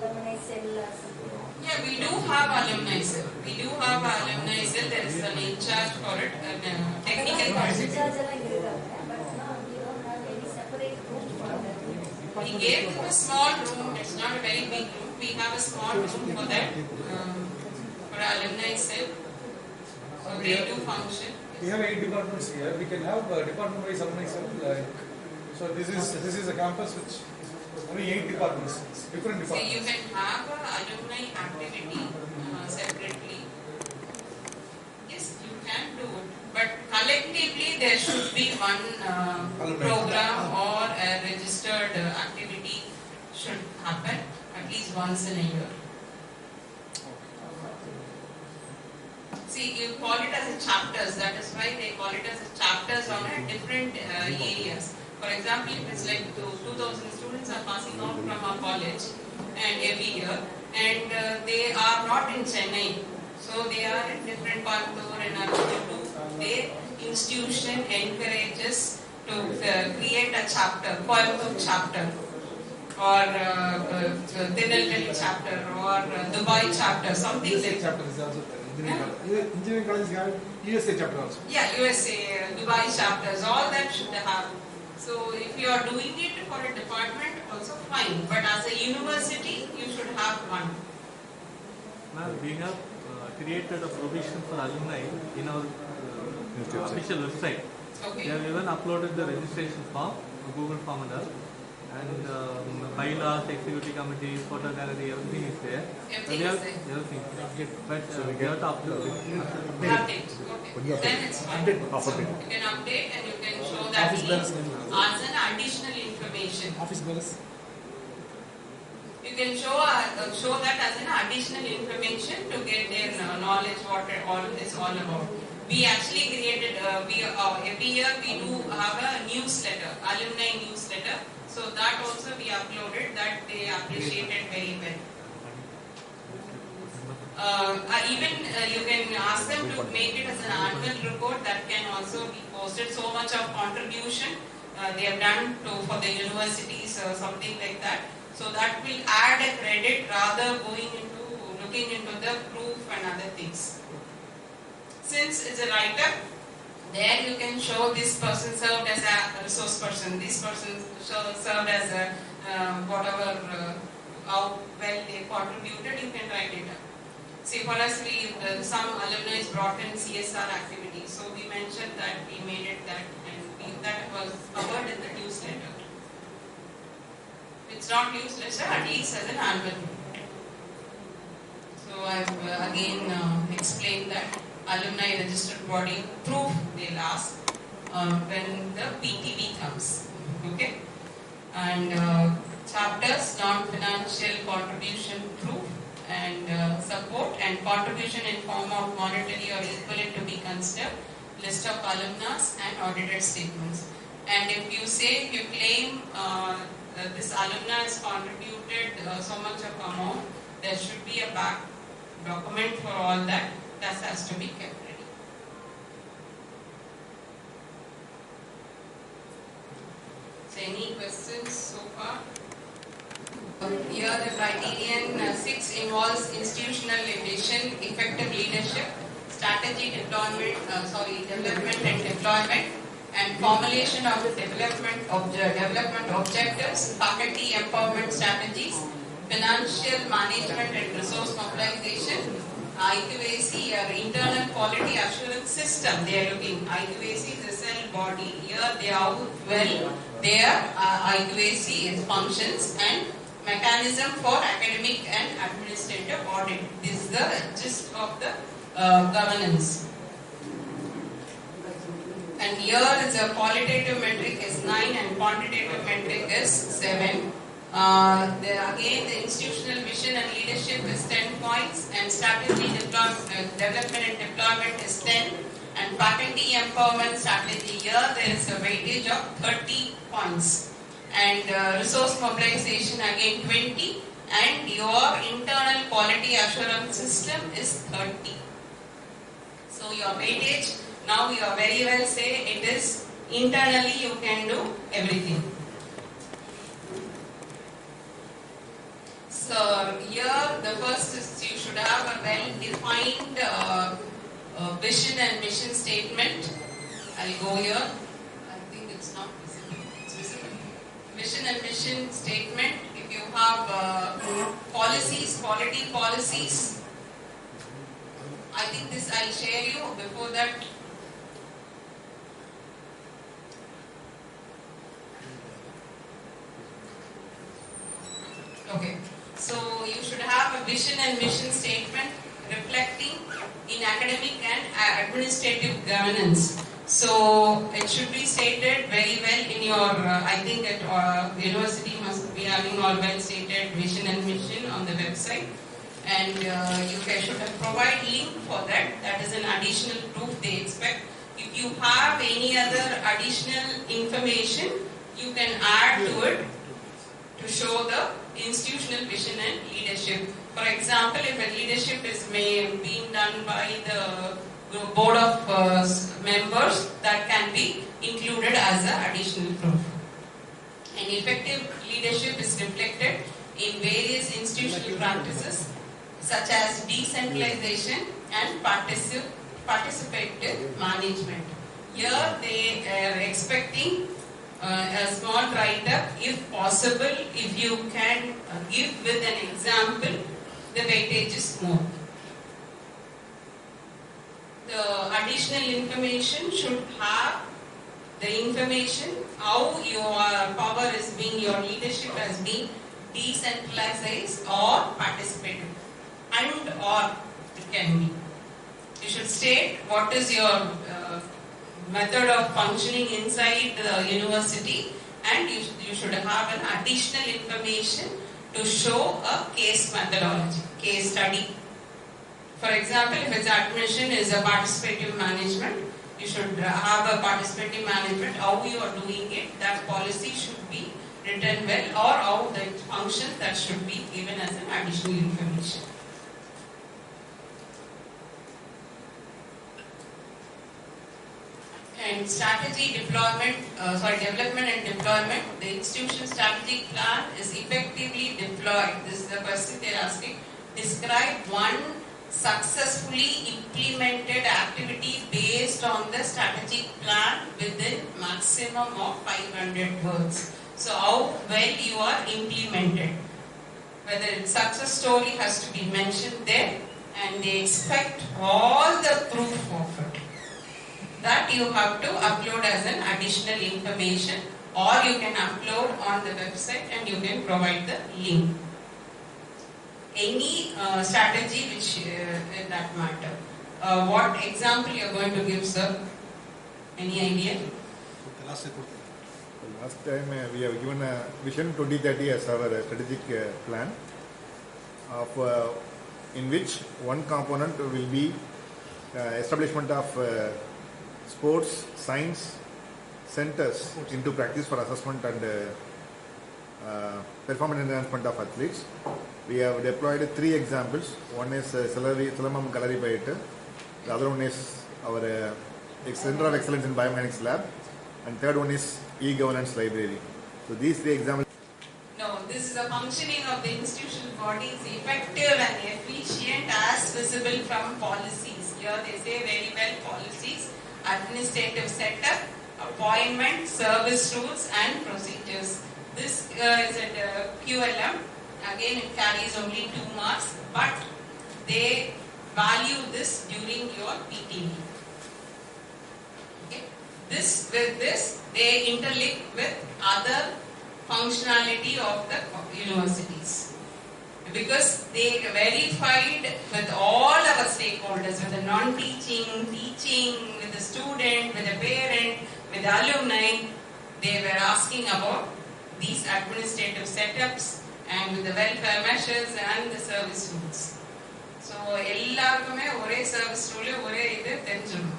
alumni cell or something? Yeah, we do have alumni cell. We do have alumni cell. There is an in charge for it, technical person. Recharge எல்லாம் இருக்காங்க. But now we don't have any separate room for that. We gave them a small room. It's not a very big room. We have a small room for that, for alumni cell. So they do function. We have 8 departments here. We can have department-wise alumni cell. So this is a campus which is only 8 departments, different So departments. you can have a alumni activity separately. Yes, you can do it. But collectively there should be one program or a registered activity should happen at least once in a year. See, you call it as a chapters. That is why they call it as a chapters on a different areas. For example, if it's like 2,000 students are passing out from our college and every year, and they are not in Chennai, so they are in different Coimbatore and Arunachal. Their institution encourages to create a chapter, Coimbatore chapter, or Tirunelveli chapter, or Dubai chapter, something USA like that. chapter is also there. Engineering colleges have USA chapter also. Yeah, USA, Dubai chapters, all that should have. So if you are doing it for a department, also fine. But as a university, you should have one. Ma'am, we have created a provision for alumni in our official website. We Okay. have even uploaded the registration form, Google form and all. And bylaws, executive committee, photo gallery, everything is there. Everything we have is there. everything. But we have to upload it. Update. Okay. Then it's fine. You can update and you can show that Office bearers name. as an additional information. Office bearers. You can show that as an additional information to get their knowledge what all this all about. We actually created every year we do have a newsletter, alumni newsletter. So that also we uploaded, that they appreciated very well. Even you can ask them to make it as an annual report that can also be posted. So much of contribution they have done for the universities or something like that. So that will add a credit rather looking into the proof and other things. Since it's a writer, there you can show this person served as a resource person, this person served as a whatever, how well they contributed, you can write it up. See, for us, some alumni brought in CSR activities, so we mentioned that, we made it that, and that was covered in the newsletter. It's not newsletter, at least as an album. So I've again explained that alumni registered body proof they'll ask when the PTV comes. Okay? And chapters, non-financial contribution proof and support and contribution in form of monetary or equivalent to be considered, list of alumnus and audited statements. And if you claim this alumni has contributed so much of amount, there should be a back document for all that. that has to be kept ready. So any questions so far? Here the criterion 6 involves institutional vision, effective leadership, strategy development and deployment, and formulation of development objectives, faculty empowerment strategies, financial management and resource mobilization, IQAC or internal quality assurance system. They are looking. IQAC is a cell body. Here they are well. Their IQAC functions and mechanism for academic and administrative audit. This is the gist of the governance. And here is a qualitative metric is 9 and quantitative metric is 7. Again, the institutional vision and leadership is 10 points, and strategy development and deployment is 10, and faculty empowerment strategy, here there is a weightage of 30 points, and resource mobilization again 20, and your internal quality assurance system is 30. So your weightage, now you are very well say it is internally you can do everything. So here the first is you should have a well-defined vision and mission statement. I'll go here. I think it's not visible. It's visible. Vision and mission statement. If you have policies, quality policies, I think this I'll share you. Before that, okay. So you should have a vision and mission statement reflecting in academic and administrative governance. So it should be stated very well in your, I think at university must be having all well stated vision and mission on the website. And you should provide link for that. That is an additional proof they expect. If you have any other additional information, you can add to it to show the institutional vision and leadership. For example, if a leadership is being done by the board of members, that can be included as an additional proof. And effective leadership is reflected in various institutional practices such as decentralization and participative management. Here they are expecting a small write-up, if possible, if you can give with an example, the weightage is more. The additional information should have the information how your power is being, your leadership has been decentralized or participative, and or it can be. You should state what is your method of functioning inside the university, and you should have an additional information to show a case methodology, case study. For example, if its admission is a participative management, you should have a participative management, how you are doing it, that policy should be written well, or how that functions, that should be given as an additional information. And strategy development and deployment. The institution strategic plan is effectively deployed. This is the question they are asking. Describe one successfully implemented activity based on the strategic plan within maximum of 500 words. So how well you are implemented. Whether it's success story has to be mentioned there, and they expect all the proof of it. That you have to upload as an additional information, or you can upload on the website and you can provide the link. Any strategy which in that matter. What example you are going to give, sir? Any idea? Last time we have given a Vision 2030 as our strategic plan, of in which one component will be establishment of sports science centers into practice for assessment and performance enhancement of athletes. We have deployed 3 examples. One is Silamam Kalaripayattu, The other one is our Center of Excellence in Biomechanics Lab, and third one is e-governance library. So these three examples. No, this is a functioning of the institutional bodies, effective and efficient as visible from policies. Here they say very well policies, administrative setup, appointment, service rules and procedures. This is at QLM. Again, it carries only 2 marks, but they value this during your PTV. Okay. With this, they interlink with other functionality of the universities. Because they verified with all our stakeholders, with the non-teaching, teaching, with the student, with the parent, with the alumni, they were asking about these administrative setups and with the welfare measures and the service rules. So, எல்லாருக்குமே ஒரே service rule, ஒரே இது தெரிஞ்சிடும்.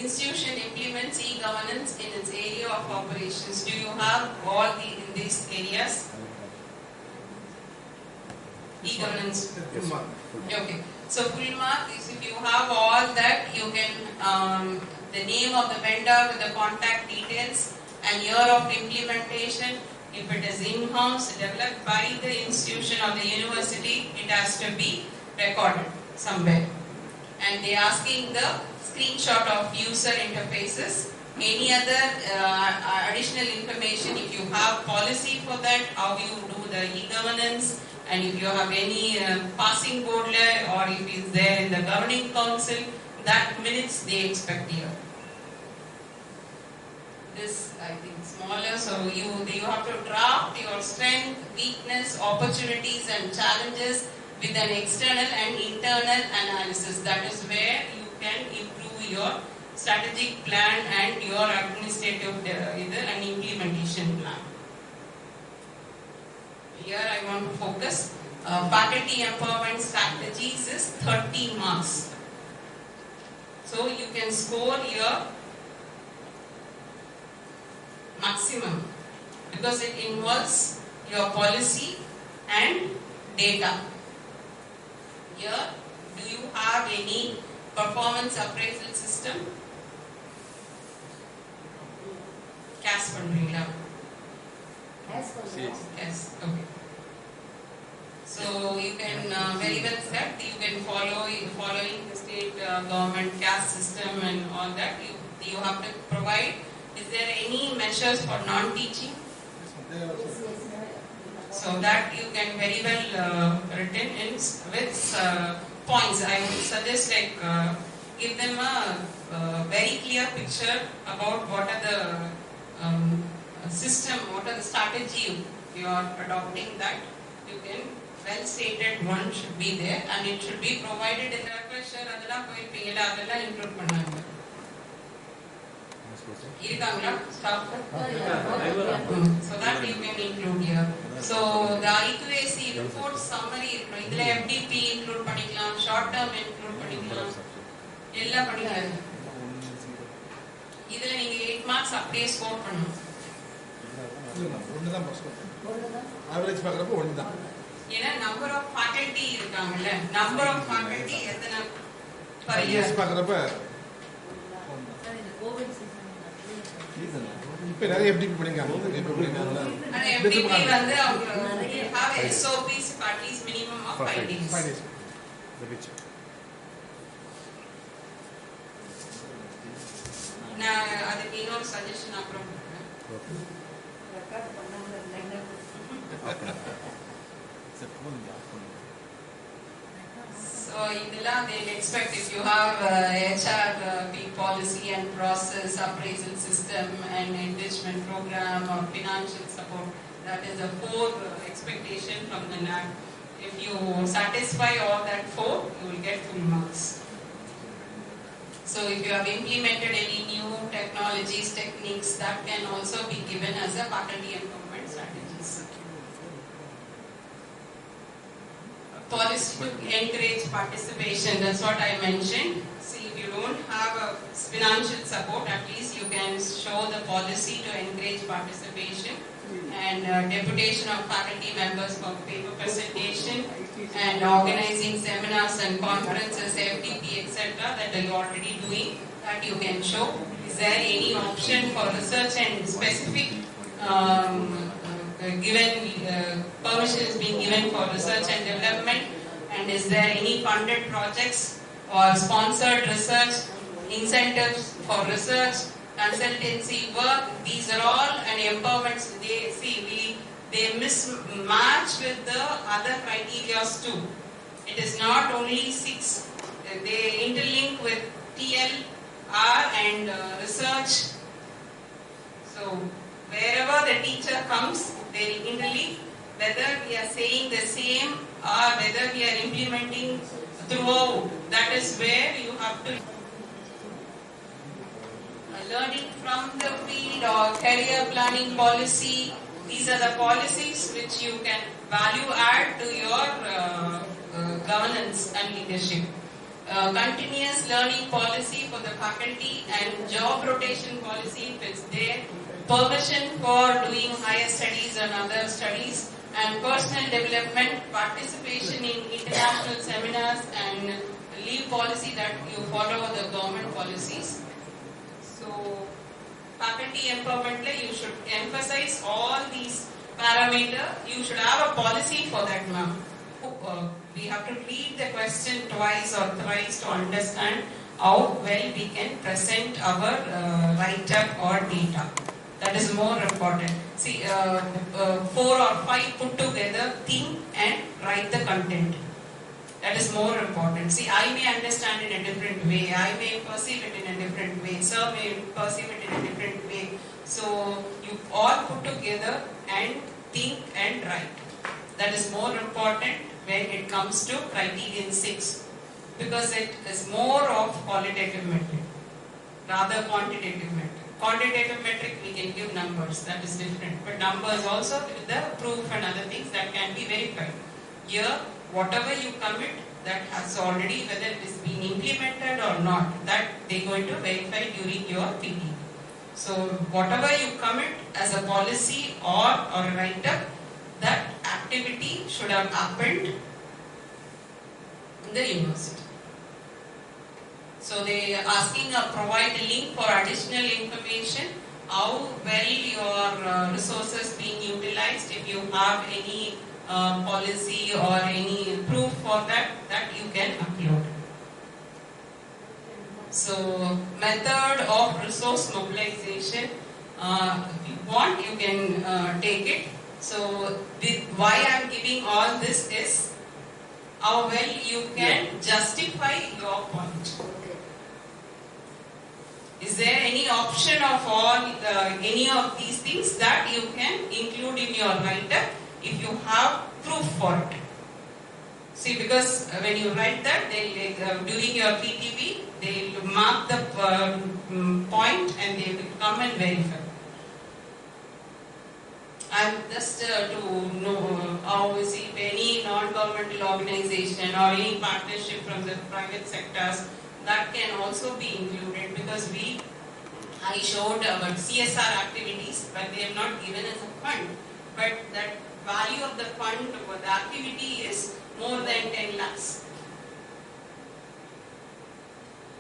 Institution implements e-governance in its area of operations. Do you have all in these areas? E-governance. Yes. Okay. So full mark is if you have all that, you can the name of the vendor with the contact details and year of implementation. If it is in-house, developed by the institution or the university, it has to be recorded somewhere. And they are asking the screenshot of user interfaces. Any other additional information, if you have policy for that, how you do the e-governance, and if you have any passing board or if it is there in the governing council, that minutes they expect here. This, I think, smaller, so you have to draft your strength, weakness, opportunities and challenges with an external and internal analysis. That is where you can improve your strategic plan and your administrative and implementation plan. Here I want to focus. Faculty empowerment strategies is 30 marks. So you can score here maximum because it involves your policy and data. Here, do you have any performance appraisal system? CAS பண்றீங்களா? Yes, okay. So you can very well set, you can following the state government CAS system and all that. You have to provide. Is there any measures for non-teaching? So that you can very well written in with points. I would suggest give them a very clear picture about what are the system, what are the strategy you are adopting. That you can well stated one should be there and it should be provided in the pressure. Adala include பண்ணாங்க. இருக்காங்களா staff? So that you can include here. So the IQAC report summary இருக்கணும். இதுல FDP include பண்ணிக்கலாம், short term include பண்ணிக்கலாம். எல்லாம் பண்ணிக்கலாம். இதுல நீங்க 8 marks அப்படியே ஸ்கோர் பண்ணணும். ஒண்ணுதான் பாஸ் ஆவரேஜ் பார்க்கறப்ப ஒண்ணுதான். ஏன்னா நம்பர் ஆஃப் ஃபேக்கல்டி இருக்காங்கல்ல, நம்பர் ஆஃப் ஃபேக்கல்டி எத்தனை per year பார்க்கறப்ப இப்ப நிறைய FDP பண்ணிருக்காங்க. and FDP வந்து அவங்க have SOPs for at least minimum of 5 days. 5 days. நான் அதுக்கு இன்னொரு சஜஷன் அப்புறம் கொடுக்குறேன். So இதெல்லாம் they expect if you have HR policy and process, appraisal system and enrichment program or financial support, that is the 4 expectation from the NAC. If you satisfy all that 4, you will get full marks. So if you have implemented any new technologies, techniques, that can also be given as a faculty empowerment strategies. Policy to encourage participation, that's what I mentioned. See, if you don't have a financial support, at least you can show the policy to encourage participation, and deputation of faculty members for paper presentation, and organizing seminars and conferences, FDP, etc. that are you already doing, that you can show. Is there any option for research and specific permission is being given for research and development, and is there any funded projects or sponsored research, incentives for research, consultancy work? These are all an empowerment. They mismatch with the other criteria too. It is not only 6, they interlink with TLR and research. So wherever the teacher comes, they will interlink, whether we are saying the same or whether we are implementing throughout. That is where you have to learning from the field or career planning policy. These are the policies which you can value add to your governance and leadership. Continuous learning policy for the faculty and job rotation policy if it's there. Permission for doing higher studies and other studies, and personal development, participation in international seminars, and leave policy that you follow the government policies. So faculty empowerment, you should emphasize all these parameters. You should have a policy for that, ma'am. We have to read the question twice or thrice to understand how well we can present our write-up or data. That is more important. See, 4 or 5 put together, think and write the content. That is more important. See, I may understand in a different way. I may perceive it in a different way. Sir may perceive it in a different way. So, you all put together and think and write. That is more important when it comes to criterion 6. Because it is more of qualitative metric rather quantitative metric. Quantitative metric, we can give numbers, that is different. But numbers also with the proof and other things that can be verified. Here, whatever you commit, that has already, whether it is being implemented or not, that they are going to verify during your PT. So, whatever you commit as a policy or a write-up, that activity should have happened in the university. So they are asking provide a link for additional information, how well your resources being utilized, if you have any policy or any proof for that you can upload. So method of resource mobilization, if you want you can take it. So why I am giving all this is how well you can justify your point. Is there any option of all any of these things that you can include in your write-up if you have proof for it? See, because when you write that, during your PTV, they will mark the point and they will come and verify. And just to know how is it any non-governmental organization or any partnership from the private sectors, that can also be included, because I showed our CSR activities, but they have not given as a fund. But that value of the fund for the activity is more than 10 lakhs.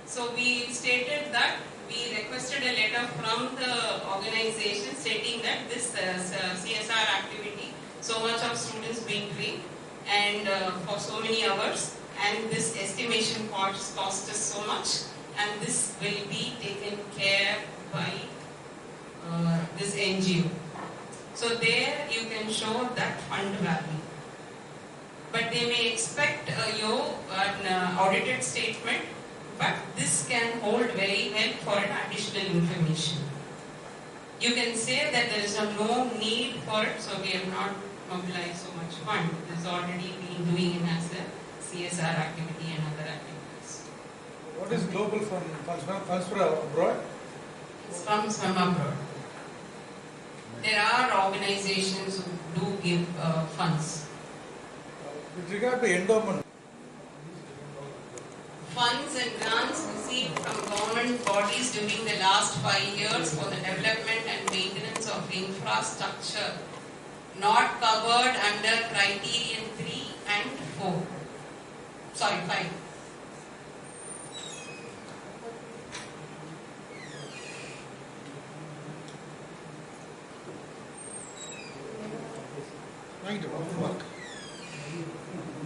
So we stated that we requested a letter from the organization stating that this CSR activity, so much of students being trained and for so many hours, and this estimation cost us so much, and this will be taken care by this NGO. So there you can show that fund value. But they may expect an audited statement, but this can hold very well for an additional information. You can say that there is no need for it, so we have not mobilized so much fund. This is already been doing it as a CSR activity and other activities. What is global fund? Funds for abroad? It's funds from abroad. There are organizations who do give funds. With regard to endowment, Funds and grants received from government bodies during the last 5 years for the development and maintenance of infrastructure not covered under criterion 3 and 4. Sorry, 5. Right, full mark.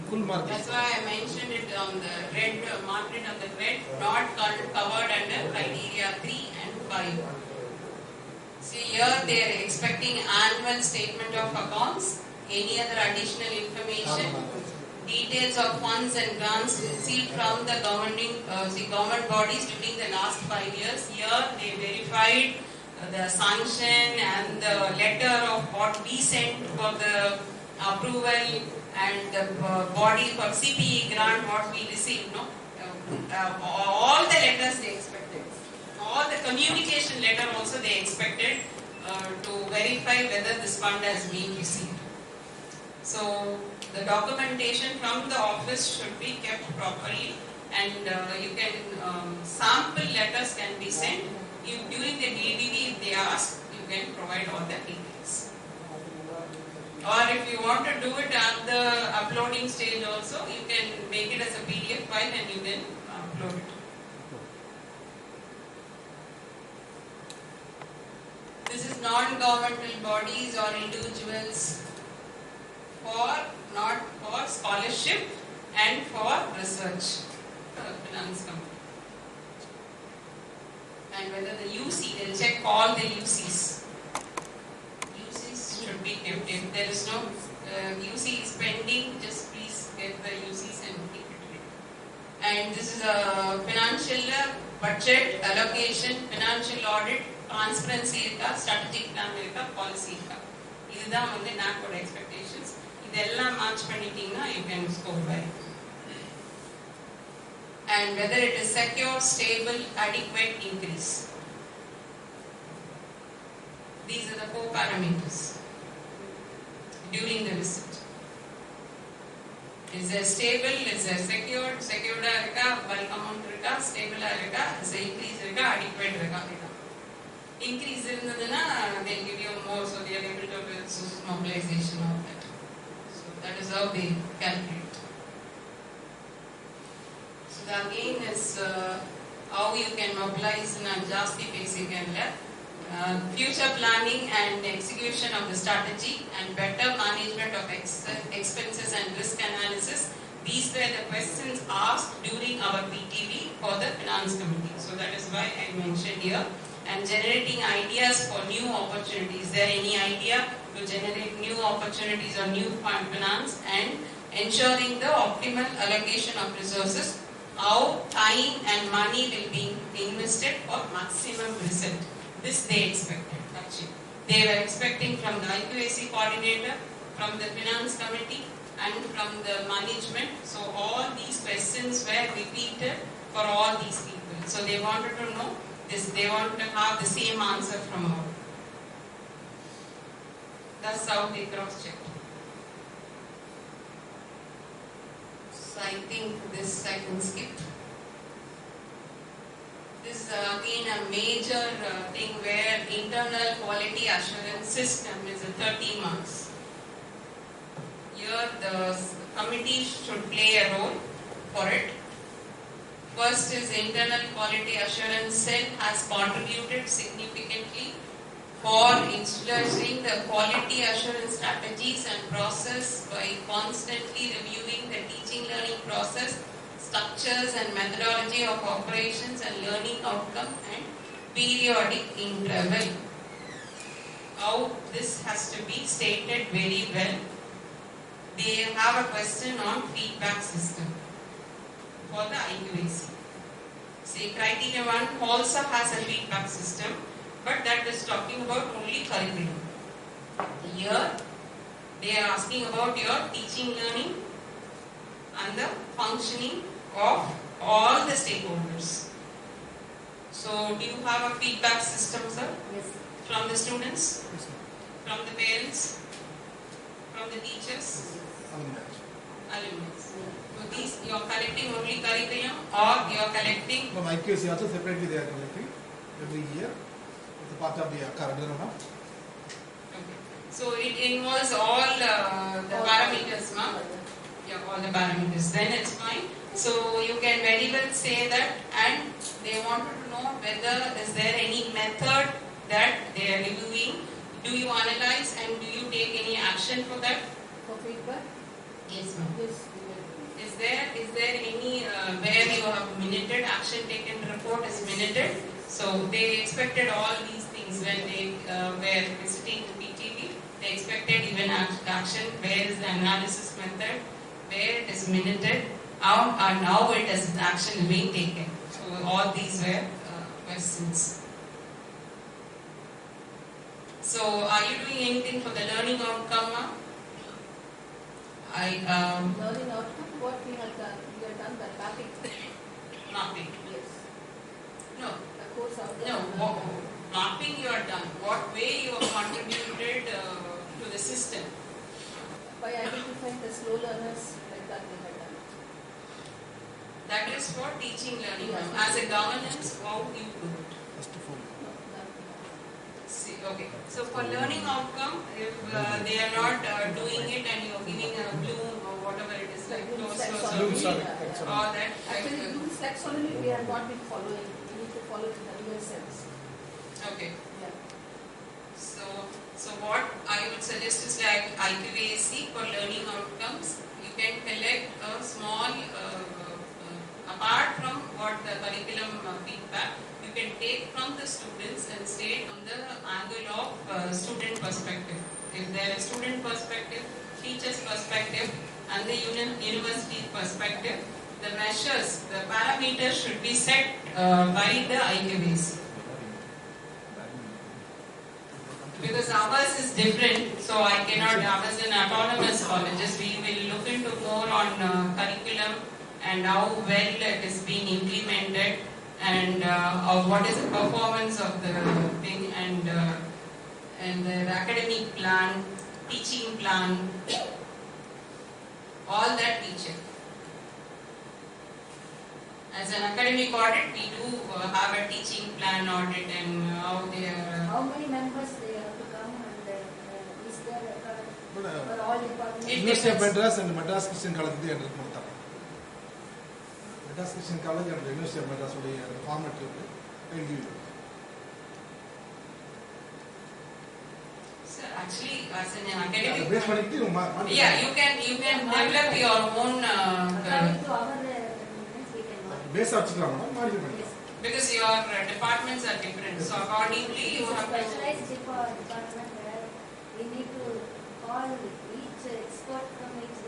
Full mark. That's why I mentioned it on the red, marked it on the red, not covered under criteria 3 and 5. See here they are expecting annual statement of accounts, any other additional information, details of funds and grants received from the government bodies during the last 5 years. Here they verified the sanction and the letter of what we sent for the approval and the body for CPE grant what we received, no? All the letters they expected. All the communication letter also they expected to verify whether this fund has been received. So the documentation from the office should be kept properly, and you can sample letters can be sent. During the DDV, if they ask, you can provide all the details. Or if you want to do it at the uploading stage also, you can make it as a PDF file and you can upload it. This is non-governmental bodies or individuals not for scholarship and for research. Finance company. And whether the UC, they'll check all the UCs. UCs should be kept. If there is no UC is pending, just please get the UCs and keep it ready. And this is a financial budget, allocation, financial audit, transparency, strategic plan, policy. This is the NACOD expectations. இதெல்லாம் match பண்ணிட்டீங்கன்னா you can score well. And whether it is secure, stable, adequate, increase. These are the 4 parameters during the visit. Is there stable, is there secured, secured bulk amount stable is there increase adequate increase they'll give you more, so they are able to do mobilization of that. So that is how they calculate. So again is how you can mobilize in a Jasti basic and future planning and execution of the strategy and better management of expenses and risk analysis. These were the questions asked during our PTV for the finance committee. So that is why I mentioned here. And generating ideas for new opportunities. Is there any idea to generate new opportunities or new finance, and ensuring the optimal allocation of resources, how time and money will be invested for maximum result. This they expected actually. They were expecting from the IQAC coordinator, from the finance committee and from the management. So all these questions were repeated for all these people. So they wanted to know this, they want to have the same answer from all. That's how they cross-checked. So I think this I can skip. This is again a major thing where internal quality assurance system is a 30 marks. Here the committee should play a role for it. First is internal quality assurance cell has contributed significantly for introducing the quality assurance strategies and process by constantly reviewing the teaching learning process, structures and methodology of operations and learning outcome and periodic interval. How this has to be stated very well. They have a question on feedback system for the IQAC. See, criteria 1 also has a feedback system, but that is talking about only curriculum. Here, they are asking about your teaching, learning and the functioning of all the stakeholders. So, do you have a feedback system, sir? Yes. From the students? Yes, From the parents? From the teachers? Alumni. So these you are collecting only curriculum or you are collecting. From IQAC also separately they are collecting every year. It's a part of the curriculum. Okay. So it involves all the parameters, ma'am. Yeah, all the parameters. Then it's fine. So you can very well say that, and they wanted to know whether is there any method that they are reviewing. Do you analyze and do you take any action for that? For feedback? Yes, ma'am. Yes, we will. Is there any where you have minuted action taken report is minuted? So they expected all these things when they were visiting the PTV. They expected even action. Where is the analysis method? Where it is minuted? And now it is action being taken. So all these were questions. So are you doing anything for the learning outcome, ma'am? Learning outcome, what we have done the mapping. Mapping. Yes. No. The course outcome. No. Mapping you are done. What way you have contributed to the system? By identifying the slow learners, like that we have done. That is for teaching learning. Yes. As a governance, how you do it? First of all. No, that we have done. See, okay. So for learning outcome, if they are not doing it and you are giving a bloom or whatever it is like close Bloom's or taxonomy. that. Actually, Bloom's taxonomy we have not been following. We need to follow it in the real sense. Okay. Yeah. So what I would suggest is like IQAC for learning outcomes. You can collect a small, apart from what the curriculum feedback, you can take from the students and state on the angle of student perspective. If there is student perspective, teacher's perspective, and the university perspective, the measures, the parameters should be set by the IQAC. Because ours is different, so I cannot, ours in autonomous colleges, we will look into more on curriculum and how well it is being implemented and what is the performance of the thing and the academic plan, teaching plan, all that we check. As an academic audit, we do have a teaching plan audit and how they are. How many members they have to come and is there But, for all departments? University of Madras and Madras Christian College they are Madras Christian College and University of Madras format I will give you. Sir, actually, as an academic, Base பண்ணிட்டு yeah, you can develop your own According to our requirements, we cannot. base வச்சுக்கலாம் madam modify பண்ணிக்கலாம். because your departments are different. So accordingly, you It's a have to. specialized department where we need to call each expert from each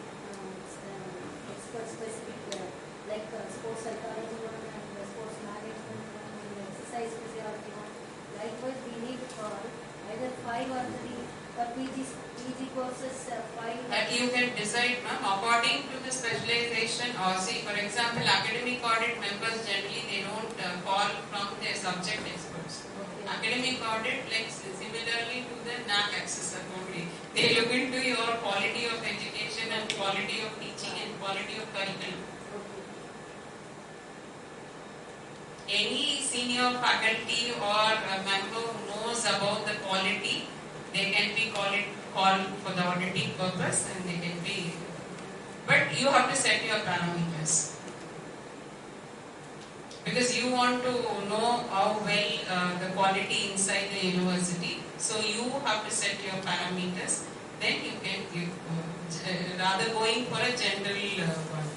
expert specific like sports psychology one and sports management one and exercise physiology one. Likewise, we need to call either 5 or 3 for PG courses 5. That you can decide, ma'am, according to the specialization or see, for example, academic audit members generally they don't call from their subject experts. Okay. Academic audit, like similarly to the NAC accessor only, they look into your quality of education and quality of teaching and quality of curriculum. Any senior faculty or a member who knows about the quality, they can be called for the auditing purpose and they can be, but you have to set your parameters. Because you want to know how well the quality inside the university, so you have to set your parameters, then you can give, rather going for a general one.